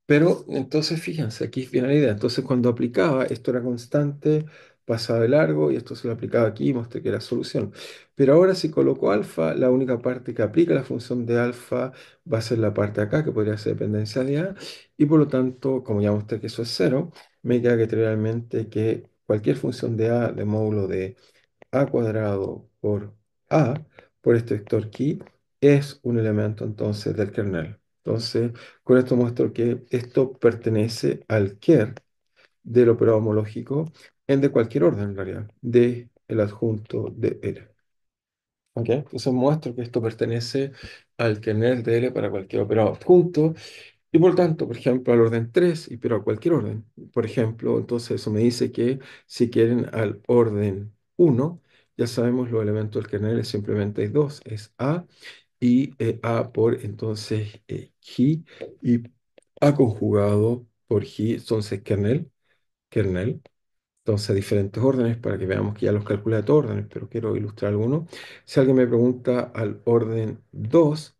Pero entonces fíjense, aquí viene la idea. Entonces cuando aplicaba, esto era constante, pasaba de largo y esto se lo aplicaba aquí y mostré que era solución. Pero ahora si coloco alfa, la única parte que aplica la función de alfa va a ser la parte de acá, que podría ser dependencia de A. Y por lo tanto, como ya mostré que eso es cero, me queda que trivialmente que cualquier función de A de módulo de a cuadrado por a, por este vector aquí, es un elemento entonces del kernel. Entonces, con esto muestro que esto pertenece al ker del operador homológico en de cualquier orden en realidad, de el adjunto de L. ¿Ok? Entonces muestro que esto pertenece al kernel de L para cualquier operador adjunto y por tanto, por ejemplo, al orden 3 pero a cualquier orden. Por ejemplo, entonces eso me dice que si quieren al orden 1 ya sabemos los elementos del kernel es simplemente hay dos, es A y A por entonces G y A conjugado por G, entonces kernel. Entonces, diferentes órdenes para que veamos que ya los calculé a todos órdenes, pero quiero ilustrar algunos. Si alguien me pregunta al orden 2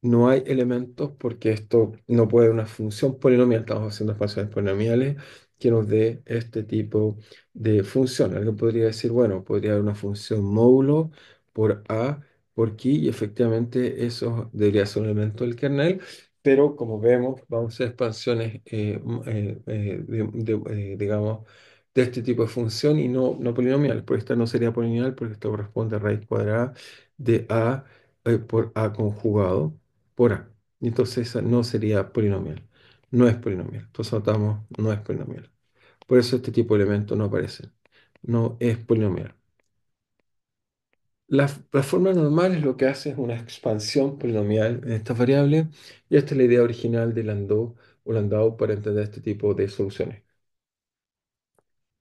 no hay elementos porque esto no puede ser una función polinomial. Estamos haciendo expansiones polinomiales que nos dé este tipo de función. Alguien podría decir, bueno, podría haber una función módulo por A por aquí y efectivamente eso debería ser un elemento del kernel. Pero como vemos, vamos a hacer expansiones, digamos, de este tipo de función y no polinomial, porque esta no sería polinomial porque esto corresponde a raíz cuadrada de a por a conjugado por a. Y entonces esa no sería polinomial, no es polinomial. Entonces notamos, no es polinomial. Por eso este tipo de elementos no aparecen, no es polinomial. La forma normal es lo que hace es una expansión polinomial en esta variable y esta es la idea original de Landau o Landau para entender este tipo de soluciones.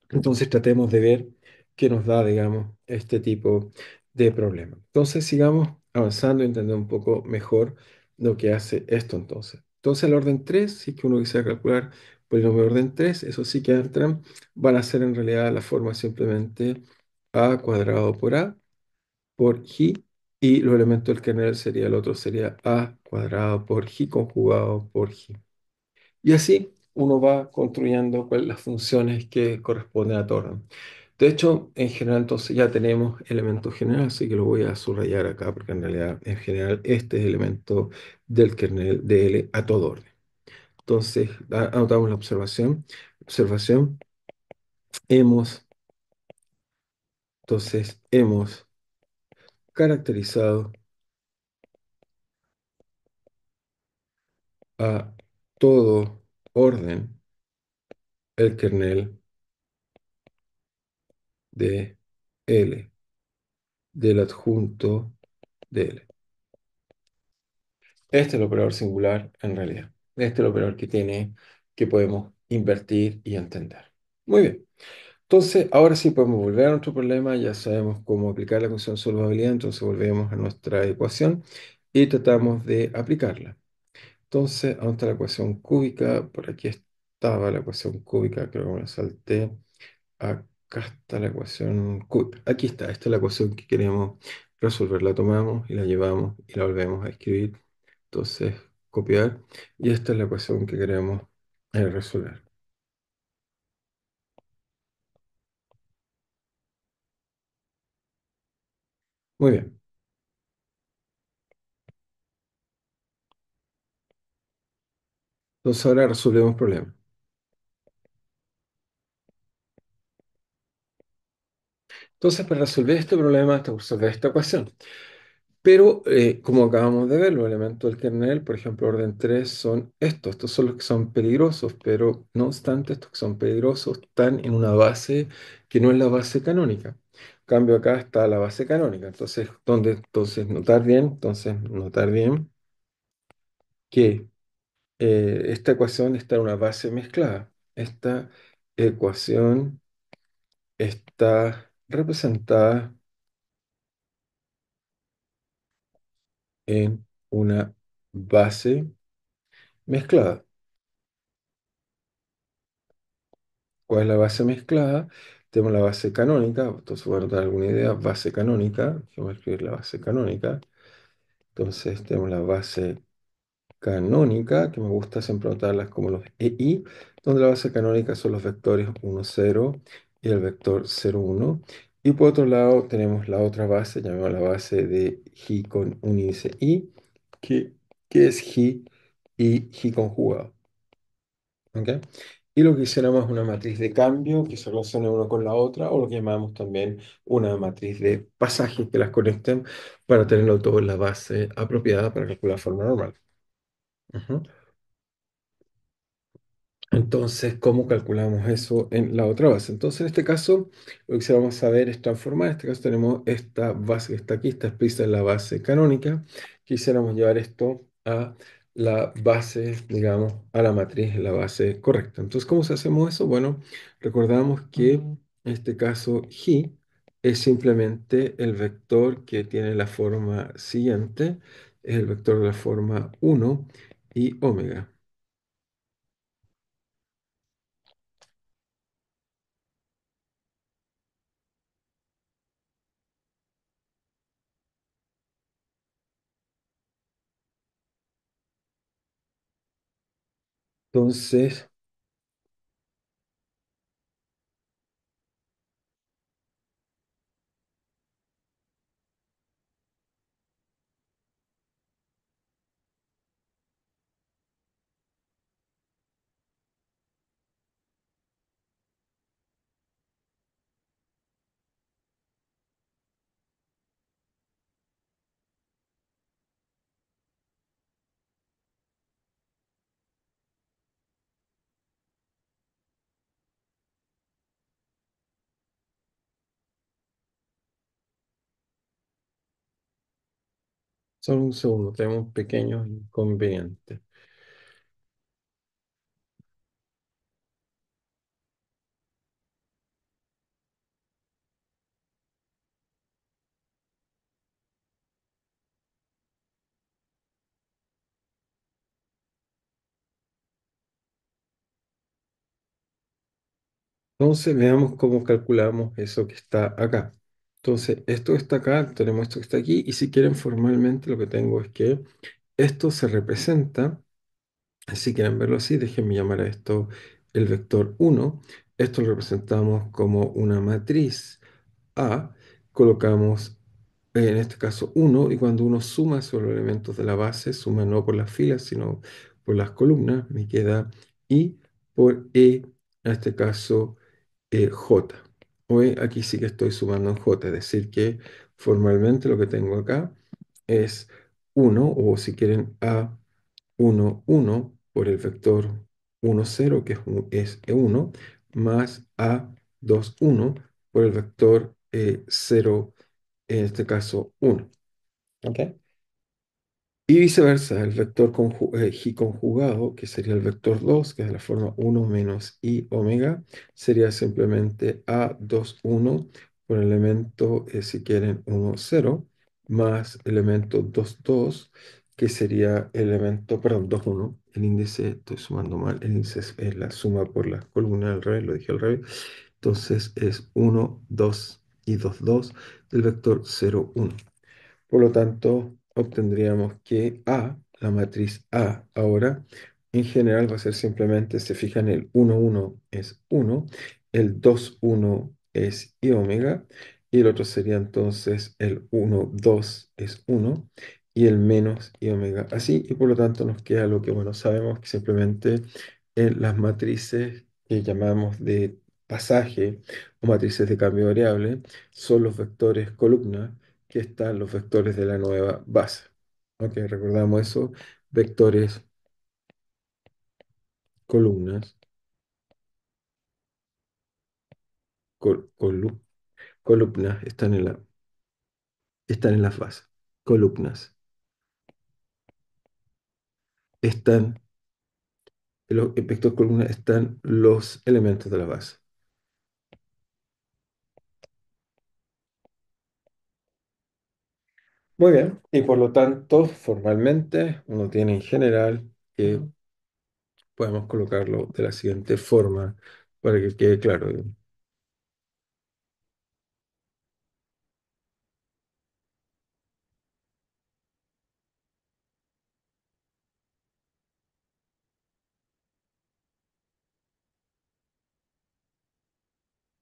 Entonces tratemos de ver qué nos da, digamos, este tipo de problema. Entonces sigamos avanzando y entendiendo un poco mejor lo que hace esto entonces. Entonces, el orden 3 si es que uno quisiera calcular polinomio de orden 3 eso sí que entran, van a ser en realidad la forma simplemente a cuadrado por a por j, y los elementos del kernel sería el otro, sería a cuadrado por j conjugado por j. Y así uno va construyendo las funciones que corresponden a todo orden. De hecho, en general, entonces ya tenemos elemento general, así que lo voy a subrayar acá, porque en realidad, en general, este es el elemento del kernel de L a todo orden. Entonces, anotamos la observación. Observación, hemos, hemos caracterizado a todo orden el kernel de L, del adjunto de L. Este es el operador singular en realidad. Este es el operador que podemos invertir y entender. Muy bien. Entonces, ahora sí podemos volver a nuestro problema. Ya sabemos cómo aplicar la función solvabilidad. Entonces, volvemos a nuestra ecuación y tratamos de aplicarla. Entonces, ¿dónde está la ecuación cúbica? Por aquí estaba la ecuación cúbica. Creo que me la salté. Acá está la ecuación cúbica. Aquí está. Esta es la ecuación que queremos resolver. La tomamos y la llevamos y la volvemos a escribir. Entonces, copiar. Y esta es la ecuación que queremos resolver. Muy bien. Entonces, ahora resolvemos el problema. Entonces, para resolver este problema, tengo que resolver esta ecuación. Pero, como acabamos de ver, los elementos del kernel, por ejemplo, orden 3 son estos. Estos son los que son peligrosos, pero no obstante, estos que son peligrosos están en una base que no es la base canónica. En cambio, acá está la base canónica. Entonces, notar bien que esta ecuación está en una base mezclada. Esta ecuación está representada en una base mezclada. ¿Cuál es la base mezclada? Tenemos la base canónica, entonces voy a anotar alguna idea, base canónica, vamos a escribir la base canónica. Entonces tenemos la base canónica, que me gusta siempre anotarlas como los EI, donde la base canónica son los vectores 1, 0 y el vector 0, 1. Y por otro lado tenemos la otra base, llamada la base de J con un índice I, que, que es J y J conjugado. ¿Ok? Y lo que hiciéramos es una matriz de cambio que se relacione una con la otra, o lo que llamamos también una matriz de pasajes que las conecten para tenerlo todo en la base apropiada para calcular de forma normal. Ujú. Entonces, ¿cómo calculamos eso en la otra base? Entonces, en este caso, lo que quisiéramos saber es transformar. En este caso tenemos esta base que está aquí, está explícita en la base canónica. Quisiéramos llevar esto a la base, digamos, a la matriz, en la base correcta. Entonces, ¿cómo se hacemos eso? Bueno, recordamos que en este caso G es simplemente el vector que tiene la forma siguiente, es el vector de la forma 1 y omega. Entonces, solo un segundo, tenemos un pequeño inconveniente. Entonces, veamos cómo calculamos eso que está acá. Entonces, esto que está acá, tenemos esto que está aquí, y si quieren formalmente lo que tengo es que esto se representa, si quieren verlo así, déjenme llamar a esto el vector uno. Esto lo representamos como una matriz A, colocamos en este caso uno, y cuando uno suma sobre los elementos de la base, suma no por las filas, sino por las columnas, me queda I por E, en este caso J. Aquí sí que estoy sumando en J, es decir, que formalmente lo que tengo acá es uno, o si quieren A uno uno por el vector uno cero, que es E1, más A2 uno por el vector 0, en este caso uno. ¿Ok? Y viceversa, el vector conjugado, que sería el vector 2, que es de la forma uno menos i omega, sería simplemente A2 uno por el elemento, si quieren, uno cero, más elemento 2 2, que sería el elemento, perdón, 2 uno. El índice, estoy sumando mal, el índice es la suma por las columnas al revés, lo dije al revés. Entonces es uno 2 y 2 2 del vector cero uno. Por lo tanto, obtendríamos que A, la matriz A ahora, en general va a ser simplemente, se fijan, el uno uno es uno, el 2 1 es i omega, y el otro sería entonces el uno 2 es uno, y el menos i omega. Así, y por lo tanto nos queda lo que, bueno, sabemos que simplemente en las matrices que llamamos de pasaje o matrices de cambio variable son los vectores columna que están los vectores de la nueva base. Ok, recordamos eso. Vectores, columnas, col- colu- columnas están en las bases. Columnas. Están, en vector columna están los elementos de la base. Muy bien, y por lo tanto, formalmente, uno tiene en general que podemos colocarlo de la siguiente forma para que quede claro.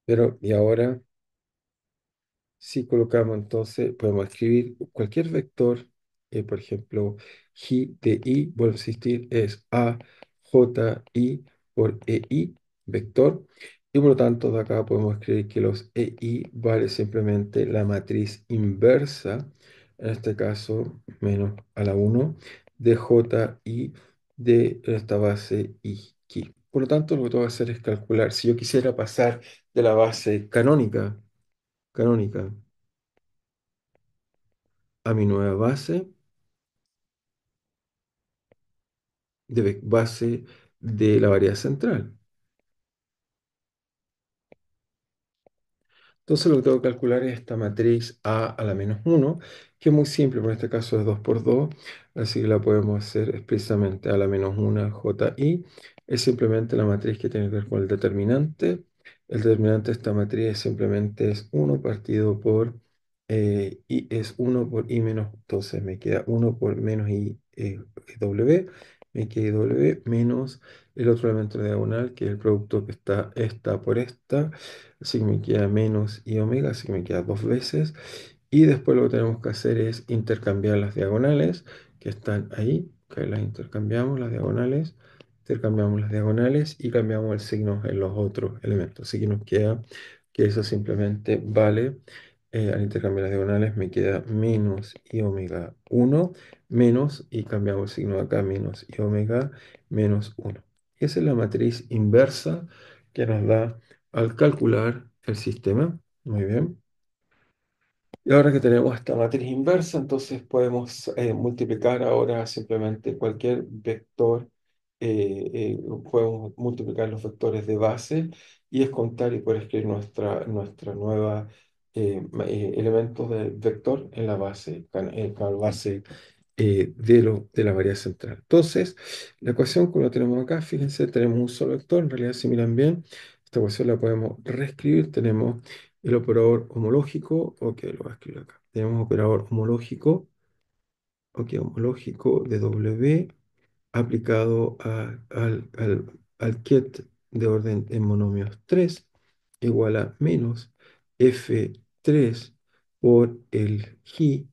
Pero, y ahora, si colocamos entonces, podemos escribir cualquier vector, por ejemplo, J de I, vuelvo a insistir, es A, J, I por EI, vector, y por lo tanto de acá podemos escribir que los EI vale simplemente la matriz inversa, en este caso menos a la uno de JI de esta base I aquí. Por lo tanto, lo que tengo que hacer es calcular, si yo quisiera pasar de la base canónica, a mi nueva base, base de la variedad central. Entonces lo que tengo que calcular es esta matriz A la menos uno, que es muy simple, por este caso es 2 por 2, así que la podemos hacer expresamente A la menos 1 JI. Es simplemente la matriz que tiene que ver con el determinante. El determinante de esta matriz simplemente es uno partido por I, es uno por I menos, entonces me queda uno por menos I W, me queda I W menos el otro elemento de diagonal, que es el producto que está esta por esta. Así que me queda menos i omega, así que me queda dos veces. Y después lo que tenemos que hacer es intercambiar las diagonales que están ahí, que las intercambiamos las diagonales y cambiamos el signo en los otros elementos. Así que nos queda que eso simplemente vale, al intercambiar las diagonales me queda menos i omega uno menos, y cambiamos el signo de acá, menos i omega menos uno. Esa es la matriz inversa que nos da al calcular el sistema. Muy bien. Y ahora que tenemos esta matriz inversa, entonces podemos multiplicar ahora simplemente cualquier vector. Podemos multiplicar los vectores de base y es contar y poder escribir nuestra nueva elementos del vector en la base, con la base de la variable central. Entonces, la ecuación como la tenemos acá, fíjense, tenemos un solo vector, en realidad si miran bien, Esta ecuación la podemos reescribir. Tenemos el operador homológico. Ok, lo voy a escribir acá. Tenemos operador homológico. Ok, homológico de W aplicado al ket de orden en monomios 3 igual a menos F3 por el Gi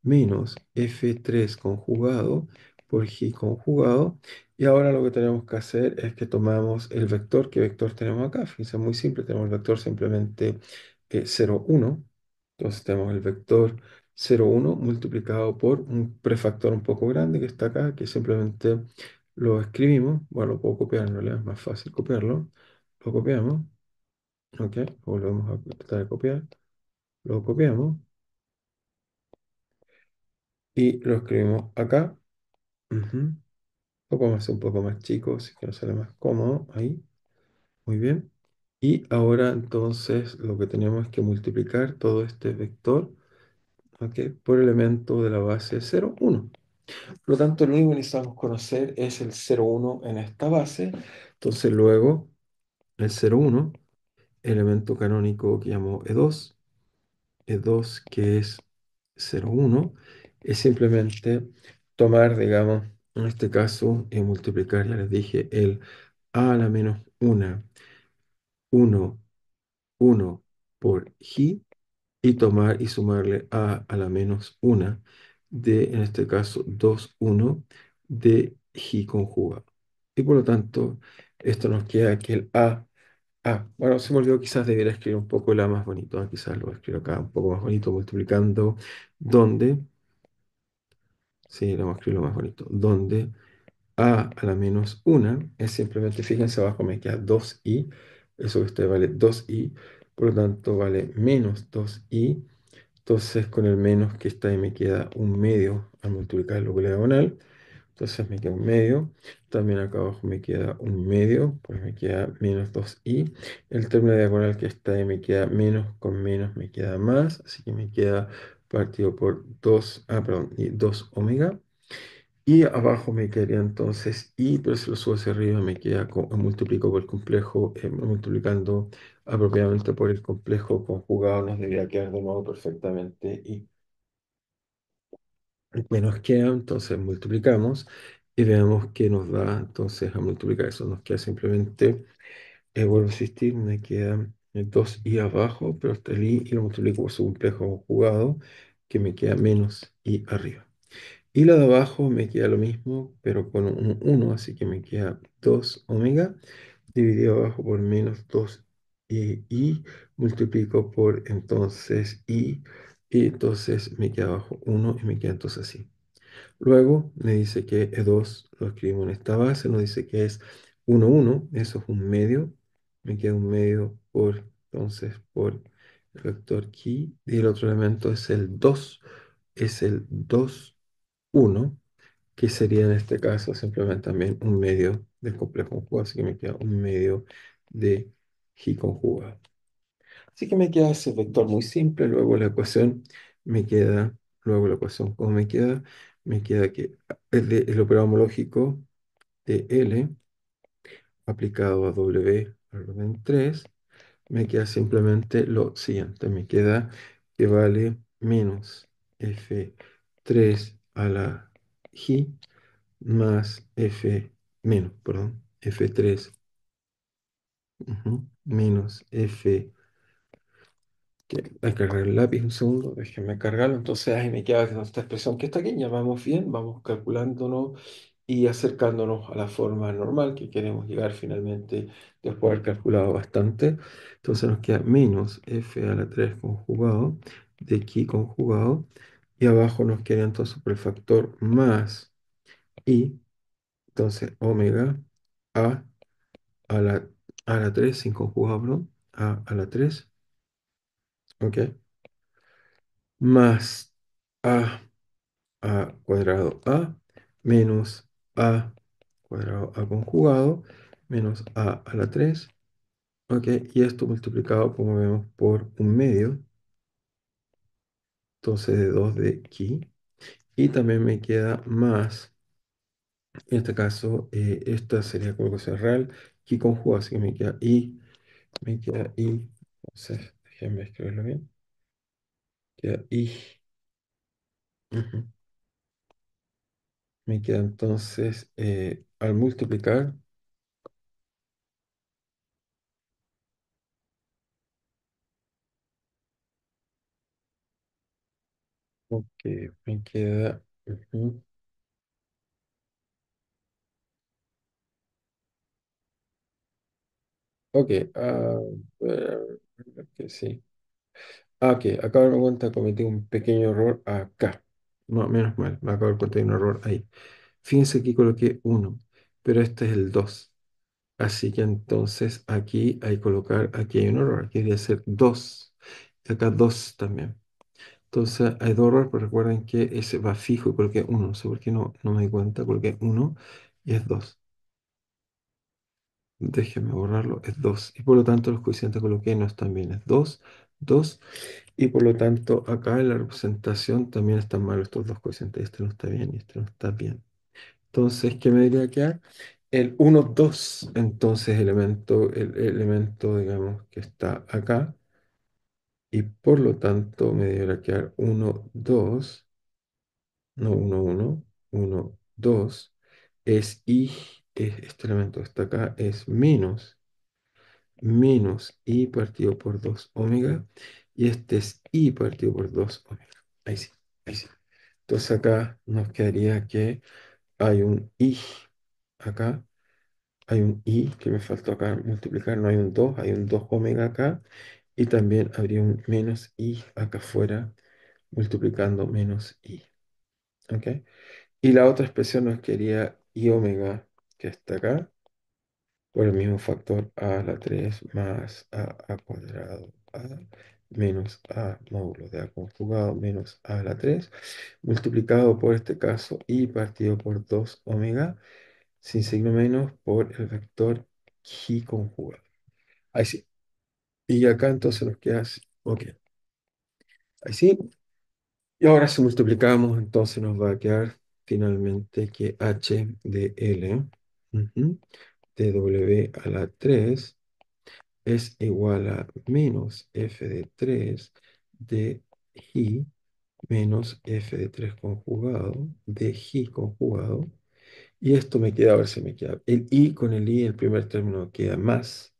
menos F3 conjugado por Gi conjugado. Y ahora lo que tenemos que hacer es que tomamos el vector. ¿Qué vector tenemos acá? Fíjense, muy simple. Tenemos el vector simplemente 0, 1. Entonces tenemos el vector 0, 1 multiplicado por un prefactor un poco grande que está acá, que simplemente lo escribimos. Bueno, lo puedo copiar, en realidad es más fácil copiarlo. Lo copiamos. Ok, volvemos a tratar de copiar. Lo copiamos y lo escribimos acá. Ujú. Lo podemos hacer un poco más chico, así que nos sale más cómodo. Ahí, muy bien. Y ahora entonces lo que tenemos es que multiplicar todo este vector, ok, por elemento de la base 0, 1. Por lo tanto, lo único que necesitamos conocer es el 0, 1 en esta base. Entonces luego el 0, 1, elemento canónico que llamo E2, E2 que es 0, 1, es simplemente tomar, digamos, en este caso, y multiplicar, ya les dije, el a la menos 1, 1, 1 por Gi y tomar y sumarle a la menos 1 de, en este caso, 2 1 de Gi conjugado. Y por lo tanto, esto nos queda que el bueno, se me olvidó, quizás debería escribir un poco el A más bonito, quizás lo escribo acá un poco más bonito, multiplicando, donde, sí, lo vamos a escribir lo más bonito, donde a la menos 1 es simplemente, fíjense abajo me queda 2i, eso que este vale 2i, por lo tanto vale menos 2i, entonces con el menos que está ahí me queda un medio al multiplicarlo con la diagonal, entonces me queda un medio, también acá abajo me queda un medio, pues me queda menos 2i, el término diagonal que está ahí me queda menos con menos me queda más, así que me queda partido por 2, perdón, y 2 omega. Y abajo me quedaría entonces i, pero si lo subo hacia arriba me queda, multiplico por el complejo, multiplicando apropiadamente por el complejo conjugado, nos debería quedar de nuevo perfectamente i. Menos queda, entonces multiplicamos y veamos qué nos da entonces a multiplicar eso. Nos queda simplemente, vuelvo a insistir, me queda 2i abajo, pero está el i y lo multiplico por su complejo conjugado, que me queda menos i arriba. Y la de abajo me queda lo mismo, pero con un 1, así que me queda 2 omega dividido abajo por menos 2 y multiplico por entonces y entonces me queda abajo 1 y me queda entonces así. Luego me dice que E2 lo escribimos en esta base, nos dice que es 1, 1, eso es un medio, me queda un medio por, entonces, por el vector chi, y el otro elemento es el 2 1 que sería en este caso simplemente también un medio del complejo conjugado, así que me queda un medio de Gi conjugado. Así que me queda ese vector muy simple, luego la ecuación me queda, luego la ecuación como me queda que el operador homológico de L aplicado a W al orden 3 me queda simplemente lo siguiente, me queda que vale menos F3 a la Gi más menos, perdón, F3 menos F, que hay que cargar el lápiz un segundo, déjenme cargarlo, entonces ahí me queda esta expresión que está aquí, ya vamos bien, vamos calculándonos y acercándonos a la forma normal que queremos llegar finalmente después de haber calculado bastante, entonces nos queda menos F a la 3 conjugado de aquí conjugado y abajo nos queda entonces por el factor más I, entonces omega A a la 3 sin conjugado, perdón, a la 3, ¿ok? Más a cuadrado a menos a cuadrado a conjugado menos a la 3, ¿ok? Y esto multiplicado, como vemos, por un medio, entonces de 2 de ki. Y también me queda más, en este caso, esta sería colocación real, ki conjugado, así que me queda i Me queda I. Entonces, déjenme escribirlo bien. Queda I. Ujú. Me queda entonces, al multiplicar, ok, me queda. Ujú. Ok, que sí. Ah, ok, acabo de darme cuenta, cometí un pequeño error acá. No, menos mal, me acabo de dar cuenta de un error ahí. Fíjense que coloqué uno, pero este es el 2. Así que entonces aquí hay que colocar, aquí hay un error, aquí debería ser 2. Y acá 2 también. Entonces hay dos errores, pero recuerden que ese va fijo y coloqué uno. No sé por qué no me di cuenta, coloqué uno y es 2. Déjenme borrarlo, es 2. Y por lo tanto los coeficientes que coloqué no están bien, es 2, 2. Y por lo tanto acá en la representación también están mal estos dos coeficientes. Este no está bien y este no está bien. Entonces, ¿qué me debería quedar? El uno 2 entonces el elemento, digamos, que está acá, y por lo tanto me debería quedar uno 2 no uno uno 1, 2 es I, este elemento que está acá es menos I partido por 2 omega, y este es I partido por 2 omega. Ahí sí, ahí sí. Entonces acá nos quedaría que hay un I acá. Hay un i que me faltó acá multiplicar, no hay un 2, hay un 2 omega acá, y también habría un menos i acá afuera multiplicando menos i. ¿Ok? Y la otra expresión nos quedaría i omega, que está acá, por el mismo factor a la 3 más a cuadrado a menos a módulo de a conjugado menos a la 3 multiplicado por este caso i partido por 2 omega sin signo menos por el vector i conjugado. Ahí sí. Y acá entonces nos queda así. Ok. Ahí sí. Y ahora si multiplicamos, entonces nos va a quedar finalmente que h de L ujú, de W a la 3 es igual a menos f de 3 de i menos f de 3 conjugado de i conjugado. Y esto me queda, a ver si me queda. El i con el i, el primer término queda más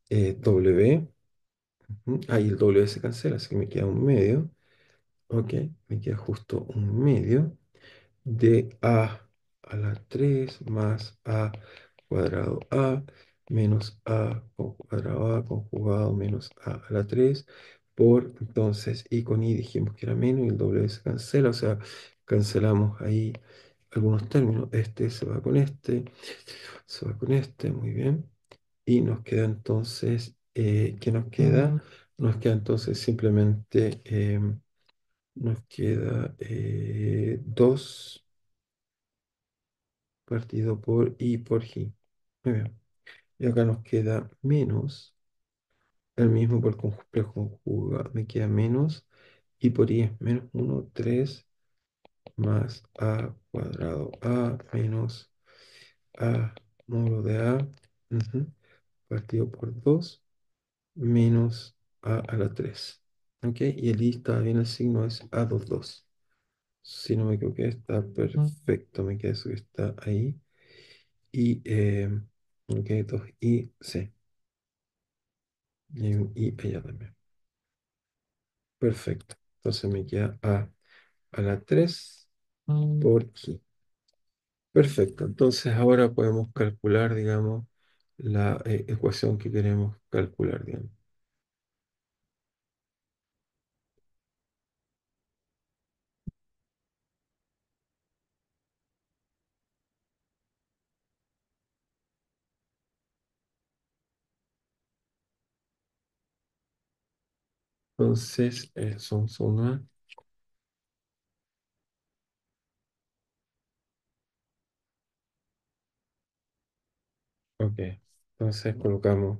W. Ahí el W se cancela, así que me queda un medio. Ok, me queda justo un medio de a la 3 más a cuadrado a menos a cuadrado a conjugado menos a la 3 por entonces i con i dijimos que era menos y el W se cancela, o sea, cancelamos ahí algunos términos. Este se va con este, muy bien. Y nos queda entonces, ¿qué nos queda? Nos queda entonces simplemente, nos queda 2 partido por i por j. Muy bien. Y acá nos queda menos, el mismo por preconjuga, me queda menos, y por i es menos uno 3 más a cuadrado a menos a módulo de a, ujú, partido por 2 menos a la 3. ¿Ok? Y el i está bien, el signo es A22. Si no me equivoqué, está perfecto. Me queda eso que está ahí. Y, ok, 2i, c. Y hay un i allá también. Perfecto. Entonces me queda a la 3 por i. Perfecto. Entonces ahora podemos calcular, digamos, la ecuación que queremos calcular, digamos. Entonces, son una. Ok. Entonces colocamos.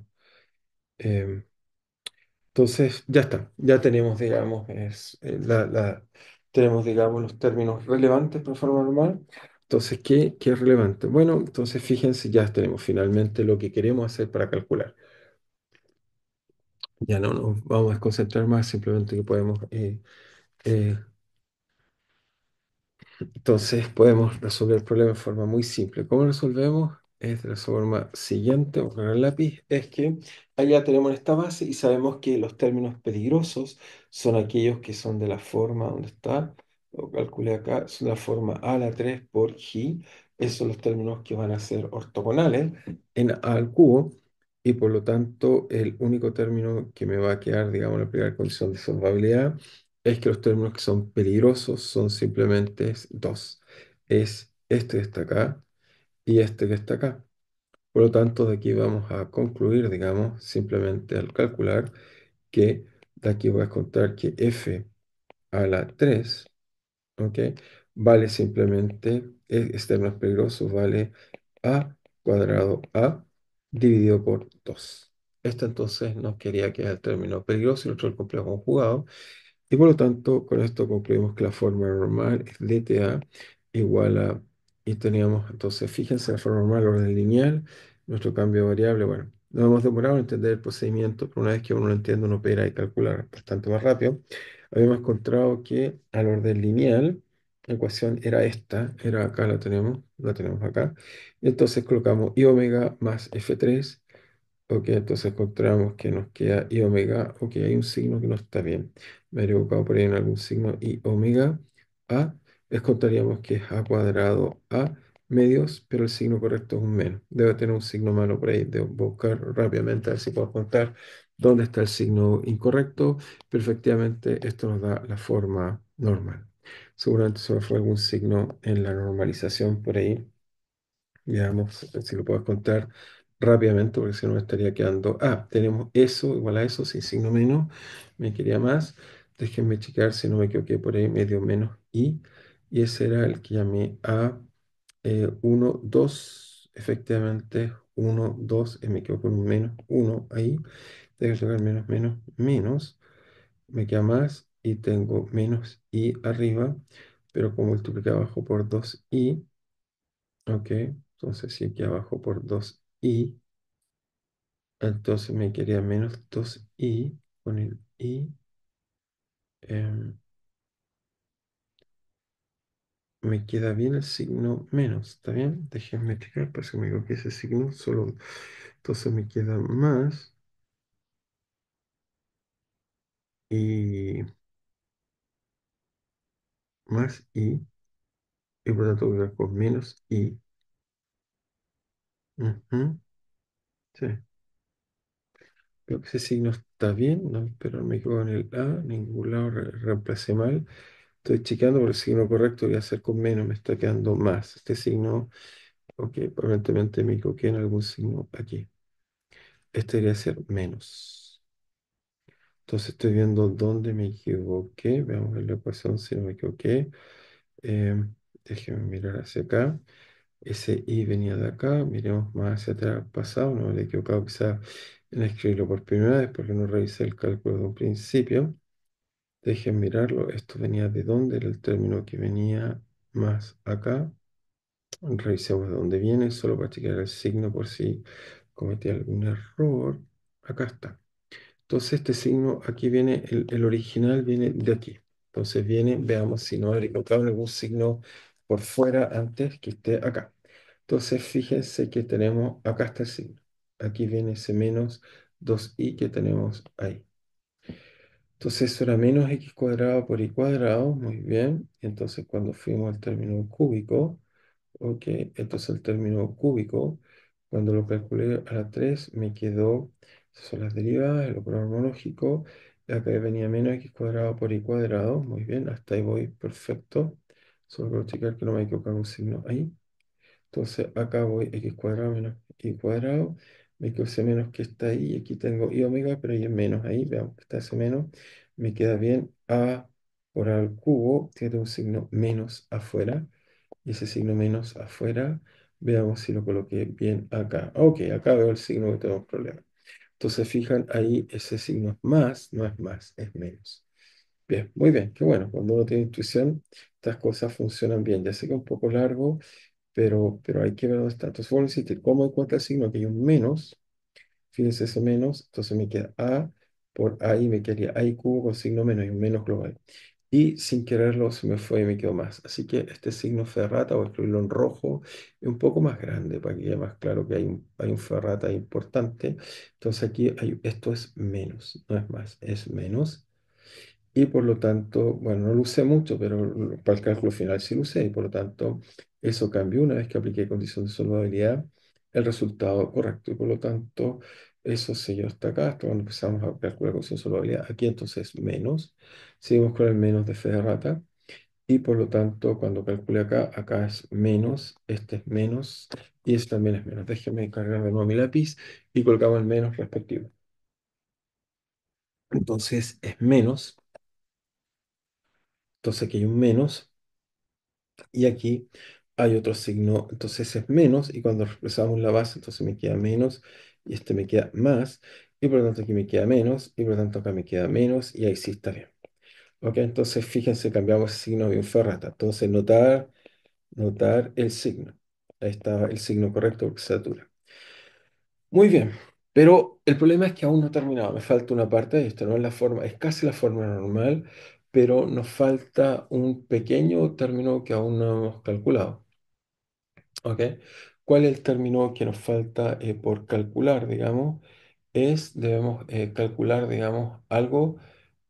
em, Entonces, ya está, ya tenemos, digamos, tenemos, digamos, los términos relevantes por forma normal. Entonces, ¿qué es relevante? Bueno, entonces fíjense, ya tenemos finalmente lo que queremos hacer para calcular. Ya no nos vamos a concentrar más, simplemente que podemos eh, entonces podemos resolver el problema de forma muy simple. ¿Cómo lo resolvemos? Es de la forma siguiente, voy a poner el lápiz, es que allá tenemos esta base y sabemos que los términos peligrosos son aquellos que son de la forma donde está, lo calculé acá, son la forma a la 3 por g. Esos son los términos que van a ser ortogonales en a al cubo y por lo tanto el único término que me va a quedar, digamos, en la primera condición de solvabilidad es que los términos que son peligrosos son simplemente dos. Es este que está acá y este que está acá. Por lo tanto, de aquí vamos a concluir, digamos, simplemente al calcular que de aquí voy a contar que f a la 3, ¿ok? Vale simplemente, este término es peligroso, vale a cuadrado a dividido por 2. Este entonces nos quería que es el término peligroso y el otro el complejo conjugado. Y por lo tanto, con esto concluimos que la forma normal es dta igual a, y teníamos, entonces, fíjense, la forma normal, orden lineal, nuestro cambio de variable, bueno, nos hemos demorado en entender el procedimiento, pero una vez que uno lo entiende, uno opera y calcula bastante más rápido. Habíamos encontrado que al orden lineal, la ecuación era esta, era acá, la tenemos acá, y entonces colocamos i omega más f3. Ok, entonces encontramos que nos queda i omega. Ok, hay un signo que no está bien. Me he equivocado por ahí en algún signo. I omega a. Contaríamos que es a cuadrado a medios, pero el signo correcto es un menos. Debe tener un signo malo por ahí. Debo buscar rápidamente a ver si puedo contar dónde está el signo incorrecto. Pero efectivamente esto nos da la forma normal. Seguramente se me fue algún signo en la normalización por ahí. Veamos si lo puedo contar rápidamente, porque si no me estaría quedando. Ah, tenemos eso igual a eso, sin signo menos. Me quería más. Déjenme checar si no me equivoqué por ahí, medio menos i. Y ese era el que llamé a 1, 2. Efectivamente, 1, 2. Me quedo con un menos 1 ahí. Tengo que tocar menos, menos, menos. Me queda más y tengo menos i arriba, pero como multiplicar abajo por 2i. Ok, entonces si aquí abajo por 2i, entonces me quedaría menos 2i con el i. em, Me queda bien el signo menos, ¿está bien? Déjenme checar, parece que me equivoqué ese signo, solo. Entonces me queda más y más y por lo tanto voy a quedar con menos i. Ujú, sí, creo que ese signo está bien, ¿no? Pero me equivoco en el a, ningún lado reemplacé mal. Estoy chequeando por el signo correcto, voy a hacer con menos, me está quedando más. Este signo, ok, aparentemente me equivoqué en algún signo aquí. Este debería ser menos. Entonces estoy viendo dónde me equivoqué. Veamos en la ecuación si no me equivoqué. Déjenme mirar hacia acá. Ese i venía de acá. Miremos más hacia atrás, pasado. No me he equivocado quizá en escribirlo por primera vez porque no revisé el cálculo de un principio. Dejen mirarlo. Esto venía de dónde, era el término que venía más acá. Revisemos de dónde viene, solo para chequear el signo por si cometí algún error. Acá está. Entonces este signo, aquí viene, el original viene de aquí. Entonces viene, veamos si no he equivocado en algún signo por fuera antes que esté acá. Entonces fíjense que tenemos, acá está el signo. Aquí viene ese menos 2i que tenemos ahí. Entonces eso era menos x cuadrado por y cuadrado, muy bien. Entonces cuando fuimos al término cúbico, ok, entonces el término cúbico, cuando lo calculé a la 3 me quedó, esas son las derivadas, el operador monológico, acá venía menos x cuadrado por y cuadrado, muy bien, hasta ahí voy, perfecto. Solo quiero checar que no me he equivocado un signo ahí. Entonces acá voy x cuadrado menos y cuadrado. Me quedo ese menos que está ahí. Y aquí tengo y omega, pero hay es menos ahí. Veamos que está ese menos. Me queda bien a por al cubo. Tiene un signo menos afuera. Y ese signo menos afuera. Veamos si lo coloqué bien acá. Ok, acá veo el signo que tengo un problema. Entonces fijan ahí ese signo es más, no es más, es menos. Bien, muy bien, qué bueno. Cuando uno tiene intuición, estas cosas funcionan bien. Ya sé que es un poco largo, pero hay que ver dónde está. Entonces, vuelvo a insistir, ¿cómo encuentra el signo? Que hay un menos. Fíjense ese menos, entonces me queda A por ahí, me quedaría A y cubo con signo menos y un menos global. Y sin quererlo se me fue y me quedó más. Así que este signo ferrata, voy a escribirlo en rojo, y un poco más grande para que quede más claro que hay un ferrata importante. Entonces aquí esto es menos, no es más, es menos. Y por lo tanto, bueno, no lo usé mucho, pero para el cálculo final sí lo usé, y por lo tanto eso cambió una vez que apliqué condición de solvabilidad, el resultado correcto, y por lo tanto eso selló hasta acá, hasta cuando empezamos a calcular condición de solvabilidad. Aquí entonces menos, seguimos con el menos de fe de rata, y por lo tanto cuando calcule acá, acá es menos, este es menos, y este también es menos. Déjenme cargar de nuevo mi lápiz y colgamos el menos respectivo. Entonces es menos, entonces aquí hay un menos. Y aquí hay otro signo, entonces es menos, y cuando expresamos la base, entonces me queda menos, y este me queda más, y por lo tanto aquí me queda menos, y por lo tanto acá me queda menos, y ahí sí está bien. Ok, entonces fíjense, cambiamos el signo de un ferrata. Entonces notar el signo. Ahí está el signo correcto porque se satura. Muy bien, pero el problema es que aún no he terminado, me falta una parte de esto, no es la forma, es casi la forma normal, pero nos falta un pequeño término que aún no hemos calculado. ¿Ok? ¿Cuál es el término que nos falta por calcular, digamos? Debemos calcular, digamos, algo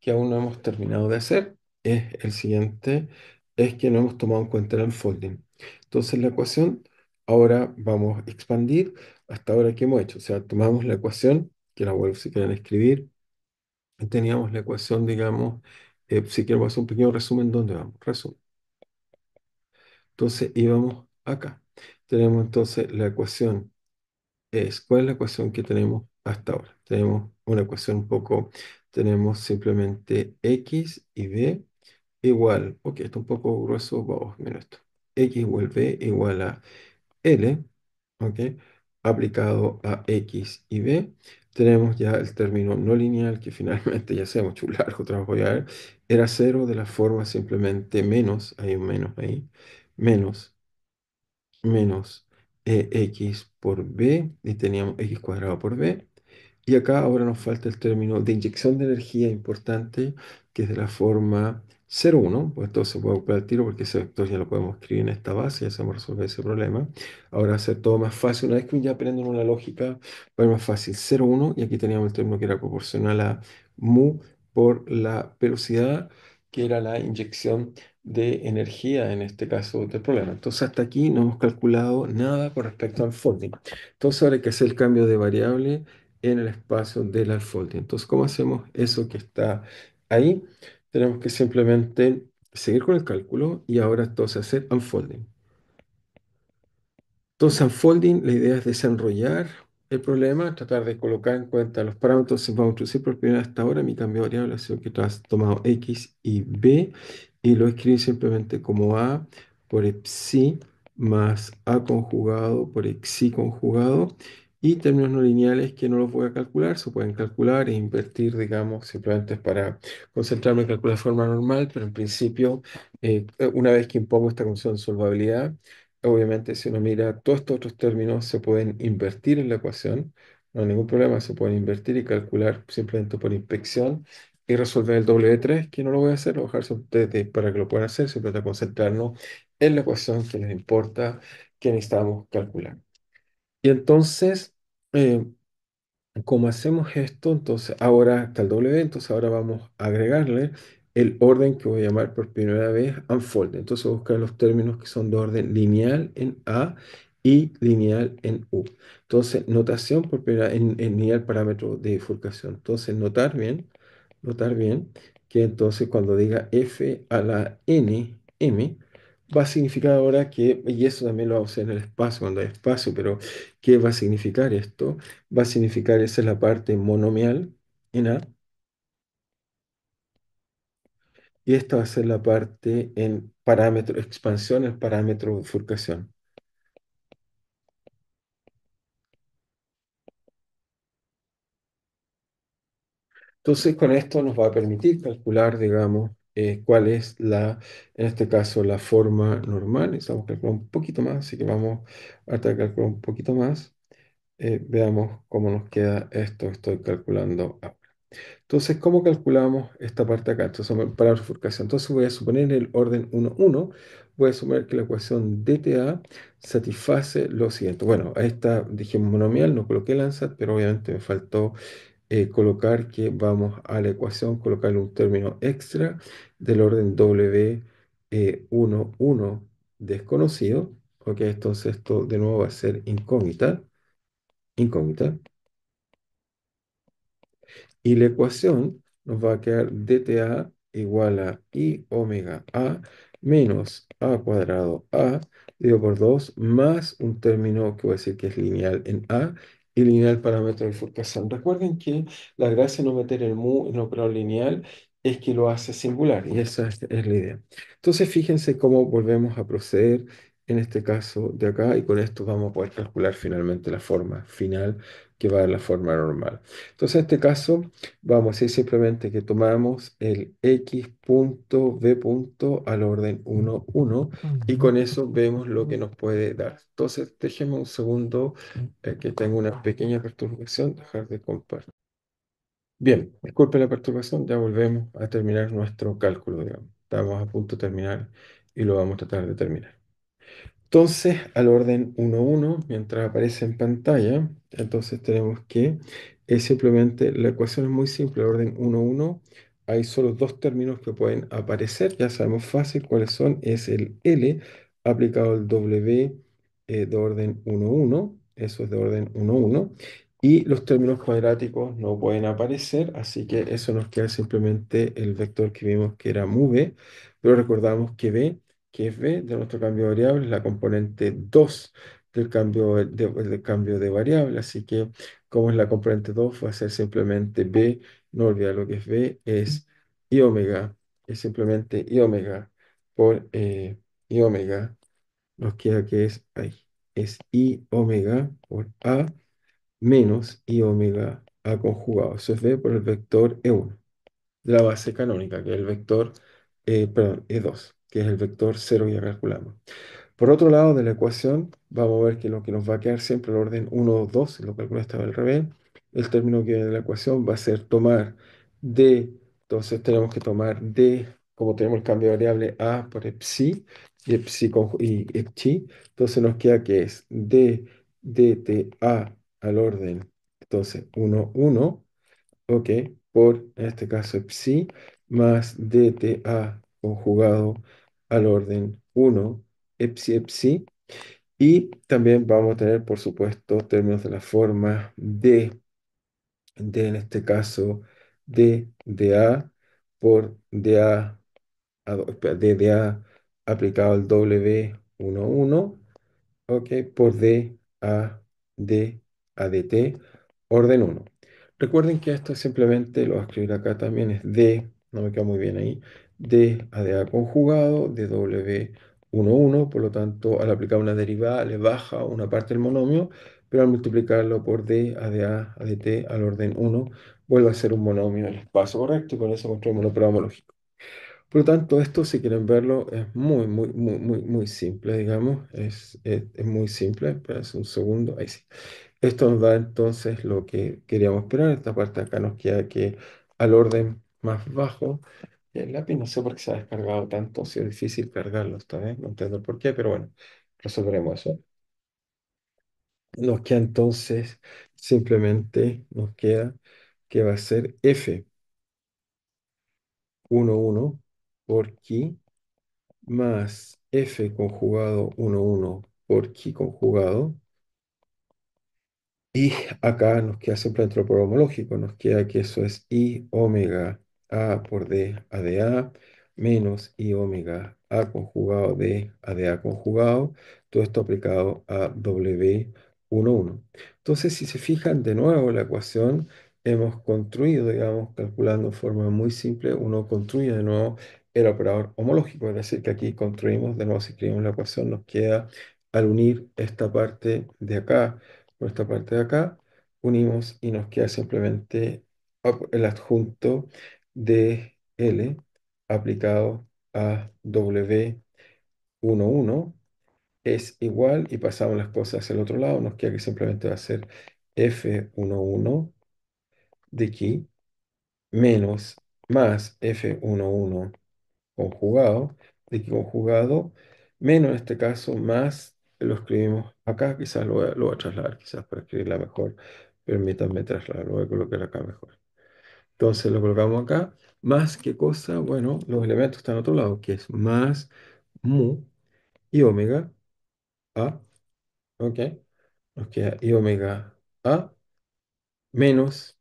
que aún no hemos terminado de hacer. Es el siguiente, es que no hemos tomado en cuenta el unfolding. Entonces la ecuación, ahora vamos a expandir hasta ahora que hemos hecho. O sea, tomamos la ecuación, que la vuelvo si quieren escribir, y teníamos la ecuación, digamos, si quiero hacer un pequeño resumen, ¿dónde vamos? Resumen. Entonces íbamos acá. Tenemos entonces la ecuación ¿cuál es la ecuación que tenemos hasta ahora? Tenemos una ecuación un poco, tenemos simplemente x y b igual, ok, está un poco grueso, vamos, mira esto, x igual b igual a l, ok, aplicado a x y b, tenemos ya el término no lineal que finalmente ya se ha hecho un largo trabajo ya, era cero de la forma simplemente menos, hay un menos ahí, menos menos x por b, y teníamos x cuadrado por b. Y acá ahora nos falta el término de inyección de energía importante, que es de la forma 0,1. Pues esto se puede ocupar al tiro porque ese vector ya lo podemos escribir en esta base, ya sabemos resolver ese problema. Ahora va a ser todo más fácil. Una vez que ya aprenden una lógica, va a ser más fácil. 0,1, y aquí teníamos el término que era proporcional a mu por la velocidad, que era la inyección de energía en este caso del problema. Entonces hasta aquí no hemos calculado nada con respecto al folding. Entonces ahora hay que hacer el cambio de variable en el espacio del unfolding. Entonces, ¿cómo hacemos eso que está ahí? Tenemos que simplemente seguir con el cálculo y ahora entonces hacer unfolding. Entonces, unfolding, la idea es desenrollar el problema, tratar de colocar en cuenta los parámetros. Entonces, vamos a introducir por primera vez hasta ahora mi cambio de variable ha sido que tú has tomado x y b y lo escribí simplemente como a por psi más a conjugado por xi conjugado, y términos no lineales que no los voy a calcular, se pueden calcular e invertir, digamos, simplemente es para concentrarme en calcular de forma normal, pero en principio, una vez que impongo esta condición de solvabilidad, obviamente, si uno mira, todos estos otros términos se pueden invertir en la ecuación, no hay ningún problema, se pueden invertir y calcular simplemente por inspección y resolver el W3, que no lo voy a hacer, lo voy a dejar a ustedes para que lo puedan hacer, simplemente concentrarnos en la ecuación que les importa, que necesitamos calcular. Y entonces, eh, como hacemos esto, entonces ahora está el W, entonces ahora vamos a agregarle el orden que voy a llamar por primera vez unfold. Entonces voy a buscar los términos que son de orden lineal en A y lineal en U. Entonces, notación por primera en lineal parámetro de bifurcación. Entonces, notar bien que entonces cuando diga f a la n, m, va a significar ahora que, y eso también lo vamos a hacer en el espacio, cuando hay espacio, pero ¿qué va a significar esto? Va a significar, esa es la parte monomial en A, y esta va a ser la parte en parámetro, expansión, el parámetro bifurcación. Entonces, con esto nos va a permitir calcular, digamos, cuál es en este caso, la forma normal. Necesitamos calcular un poquito más, así que vamos a tratar de calcular un poquito más. Veamos cómo nos queda esto que estoy calculando ahora. Entonces, ¿cómo calculamos esta parte acá? Entonces, para la bifurcación. Entonces, voy a suponer el orden 1, 1. Voy a suponer que la ecuación dta satisface lo siguiente. Bueno, a esta dijimos monomial, no coloqué el ansat, pero obviamente me faltó colocar que vamos a la ecuación, colocarle un término extra del orden W 1, 1 desconocido. Ok, entonces esto de nuevo va a ser incógnita, incógnita. Y la ecuación nos va a quedar dta igual a i omega a menos a cuadrado a dividido por 2 más un término que voy a decir que es lineal en a y lineal parámetro de bifurcación. Recuerden que la gracia de no meter el mu en operador lineal es que lo hace singular y esa es la idea. Entonces fíjense cómo volvemos a proceder en este caso de acá y con esto vamos a poder calcular finalmente la forma final que va a dar la forma normal. Entonces, en este caso, vamos a decir simplemente que tomamos el x punto b punto al orden 1, 1 y con eso vemos lo que nos puede dar. Entonces, déjenme un segundo que tengo una pequeña perturbación, dejar de compartir. Bien, disculpe la perturbación, ya volvemos a terminar nuestro cálculo, digamos. Estamos a punto de terminar y lo vamos a tratar de terminar. Entonces, al orden 1, 1, mientras aparece en pantalla, entonces tenemos que simplemente, la ecuación es muy simple, al orden 1, 1, hay solo dos términos que pueden aparecer, ya sabemos fácil cuáles son, es el L aplicado al W de orden 1, 1, eso es de orden 1, 1, y los términos cuadráticos no pueden aparecer, así que eso nos queda simplemente el vector que vimos que era mu b, pero recordamos que b que es b de nuestro cambio de variable, es la componente 2 del cambio de variable. Así que, como es la componente 2 va a ser simplemente b, no olvidar lo que es b, es i omega, es simplemente i omega por i omega, nos queda que es i omega por a menos i omega a conjugado. Eso es b por el vector e1 de la base canónica, que es el vector, perdón, E2, que es el vector cero que ya calculamos. Por otro lado de la ecuación, vamos a ver que lo que nos va a quedar siempre el orden 1, 2, si lo calculo estaba al revés, el término que viene de la ecuación va a ser tomar d, entonces tenemos que tomar d, como tenemos el cambio de variable a por epsi, y y epsi, entonces nos queda que es d dta al orden, entonces 1, 1, ok, por, en este caso, psi más dta conjugado al orden 1, epsi. Y también vamos a tener, por supuesto, términos de la forma en este caso, dA por dA aplicado al W11, ok, por D orden 1. Recuerden que esto simplemente lo voy a escribir acá también, es D, no me queda muy bien ahí, D a D A conjugado de W11, por lo tanto, al aplicar una derivada le baja una parte del monomio, pero al multiplicarlo por D a D A a DT al orden 1, vuelve a ser un monomio en el espacio correcto y con eso construimos un operador homológico. Por lo tanto, esto, si quieren verlo, es muy simple, digamos. Es muy simple. Espera un segundo. Ahí sí. Esto nos da entonces lo que queríamos esperar. Esta parte de acá nos queda que al orden más bajo, el lápiz no sé por qué se ha descargado tanto, si es difícil cargarlo esta vez, no entiendo el por qué, pero bueno, resolveremos eso. Nos queda entonces, simplemente nos queda que va a ser F11 por Q más F conjugado 1 por Q conjugado. Y acá nos queda simplemente lo por homológico, nos queda que eso es I omega A por D a de A menos I omega A conjugado D a de A conjugado, todo esto aplicado a W11. Entonces, si se fijan de nuevo la ecuación, hemos construido, digamos, calculando de forma muy simple, uno construye de nuevo el operador homológico, es decir, que aquí construimos, de nuevo si escribimos la ecuación, nos queda al unir esta parte de acá por esta parte de acá, unimos y nos queda simplemente el adjunto de L aplicado a W11 es igual y pasamos las cosas hacia el otro lado, nos queda que simplemente va a ser F11 de aquí menos más F11 conjugado, de aquí conjugado, menos en este caso más, lo escribimos acá, quizás lo voy a trasladar, quizás para escribirla mejor, permítanme trasladarlo, lo voy a colocar acá mejor. Entonces lo colocamos acá, más qué cosa, bueno, los elementos están en otro lado, que es más mu y omega a, ¿ok? Nos queda i omega a menos,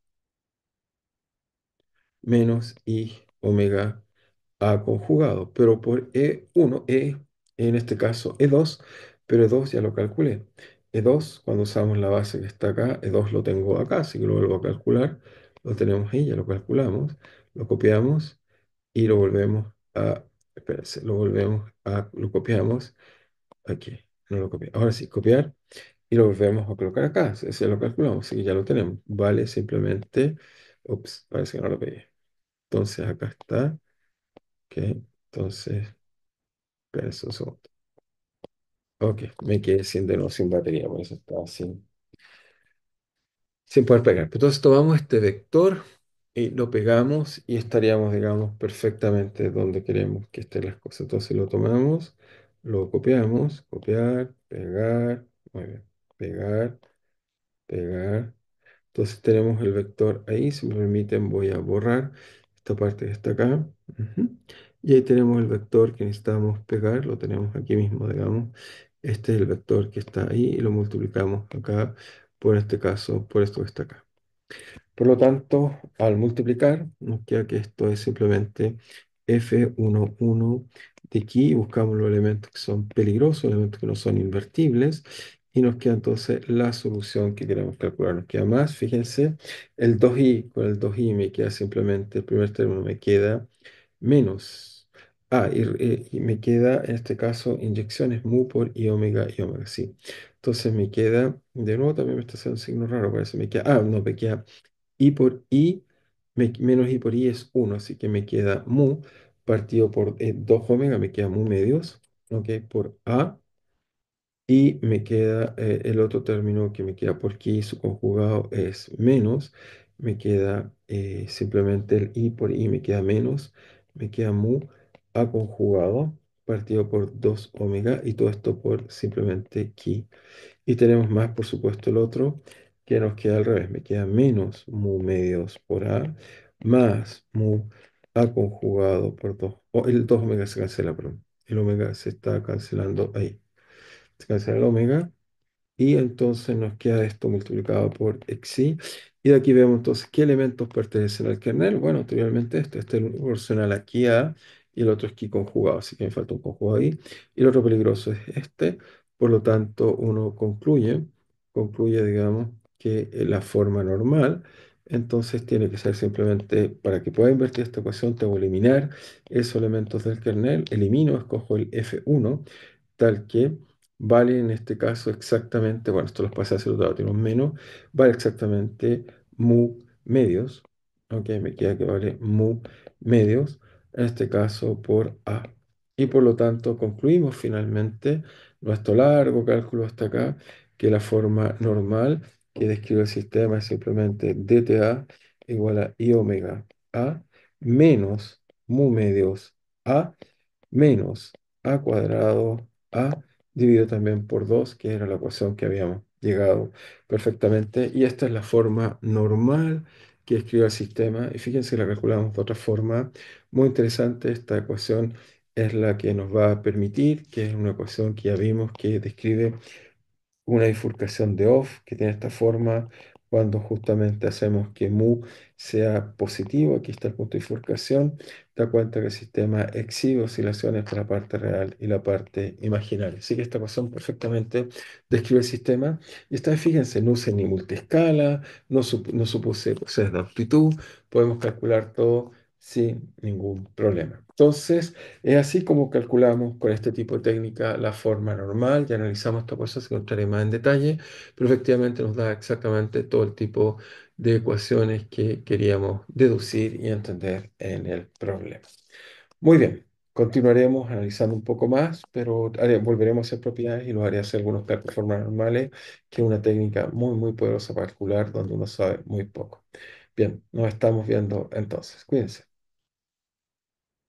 menos i omega a conjugado, pero por E1, en este caso E2, pero E2 ya lo calculé. E2, cuando usamos la base que está acá, E2 lo tengo acá, así que lo vuelvo a calcular. Lo tenemos ahí, ya lo calculamos, lo copiamos y lo volvemos a, espérense, lo copiamos aquí, no lo copié. Ahora sí, copiar y lo volvemos a colocar acá, ese lo calculamos, así que ya lo tenemos. Vale, simplemente, ups, parece que no lo pegué. Entonces acá está, ok, entonces, espérense un segundo. Ok, me quedé sin, de nuevo sin batería, por eso estaba sin poder pegar. Entonces tomamos este vector y lo pegamos y estaríamos, digamos, perfectamente donde queremos que estén las cosas. Entonces lo tomamos, lo copiamos, copiar, pegar, muy bien, pegar, pegar. Entonces tenemos el vector ahí, si me permiten voy a borrar esta parte que está acá. Ujú. Y ahí tenemos el vector que necesitamos pegar, lo tenemos aquí mismo, digamos. Este es el vector que está ahí y lo multiplicamos acá, por este caso, por esto que está acá. Por lo tanto, al multiplicar, nos queda que esto es simplemente F11 de aquí. Buscamos los elementos que son peligrosos, elementos que no son invertibles. Y nos queda entonces la solución que queremos calcular. Nos queda más, fíjense, el 2i. Con el 2i me queda simplemente, el primer término me queda menos. Y me queda en este caso inyecciones mu por i omega, sí. Entonces me queda, de nuevo también me está haciendo un signo raro, parece, me queda, no, me queda I por I, menos I por I es 1, así que me queda mu partido por 2 omega, me queda mu medios, ¿ok? Por A, y me queda el otro término que me queda por aquí, su conjugado es menos, me queda simplemente el I por I, me queda menos, me queda mu A conjugado partido por 2 omega, y todo esto por simplemente ki. Y tenemos más, por supuesto, el otro, que nos queda al revés. Me queda menos mu medios por A, más mu A conjugado por 2. O el 2 omega se cancela, perdón. El omega se está cancelando ahí. Se cancela el omega. Y entonces nos queda esto multiplicado por xi. Y de aquí vemos entonces qué elementos pertenecen al kernel. Bueno, trivialmente este es el proporcional aquí a, y el otro es ki conjugado, así que me falta un conjugado ahí. Y el otro peligroso es este. Por lo tanto, uno concluye, digamos, que la forma normal, entonces tiene que ser simplemente, para que pueda invertir esta ecuación, tengo que eliminar esos elementos del kernel. Elimino, escojo el F1, tal que vale en este caso exactamente, bueno, esto los pasa a hacer otro lado, tiene un menos, vale exactamente mu medios, ok, me queda que vale mu medios, en este caso por A. Y por lo tanto concluimos finalmente nuestro largo cálculo hasta acá, que la forma normal que describe el sistema es simplemente dta igual a i omega A menos mu medios A menos a cuadrado a dividido también por 2, que era la ecuación que habíamos llegado perfectamente. Y esta es la forma normal que escribe el sistema. Y fíjense, la calculamos de otra forma muy interesante. Esta ecuación es la que nos va a permitir, que es una ecuación que ya vimos que describe una bifurcación de off que tiene esta forma cuando justamente hacemos que mu sea positivo. Aquí está el punto de bifurcación. Da cuenta que el sistema exhibe oscilaciones entre la parte real y la parte imaginaria. Así que esta ecuación perfectamente describe el sistema. Y esta vez, fíjense, no use ni multiescala, no supuse procesos de amplitud. Podemos calcular todo sin ningún problema. Entonces, es así como calculamos con este tipo de técnica la forma normal. Ya analizamos esta cosa, se encontraré más en detalle, pero efectivamente nos da exactamente todo el tipo de ecuaciones que queríamos deducir y entender en el problema. Muy bien, continuaremos analizando un poco más, pero volveremos a hacer propiedades y los haré hacer algunos cálculos de formas normales, que es una técnica muy, muy poderosa para calcular donde uno sabe muy poco. Bien, nos estamos viendo entonces. Cuídense.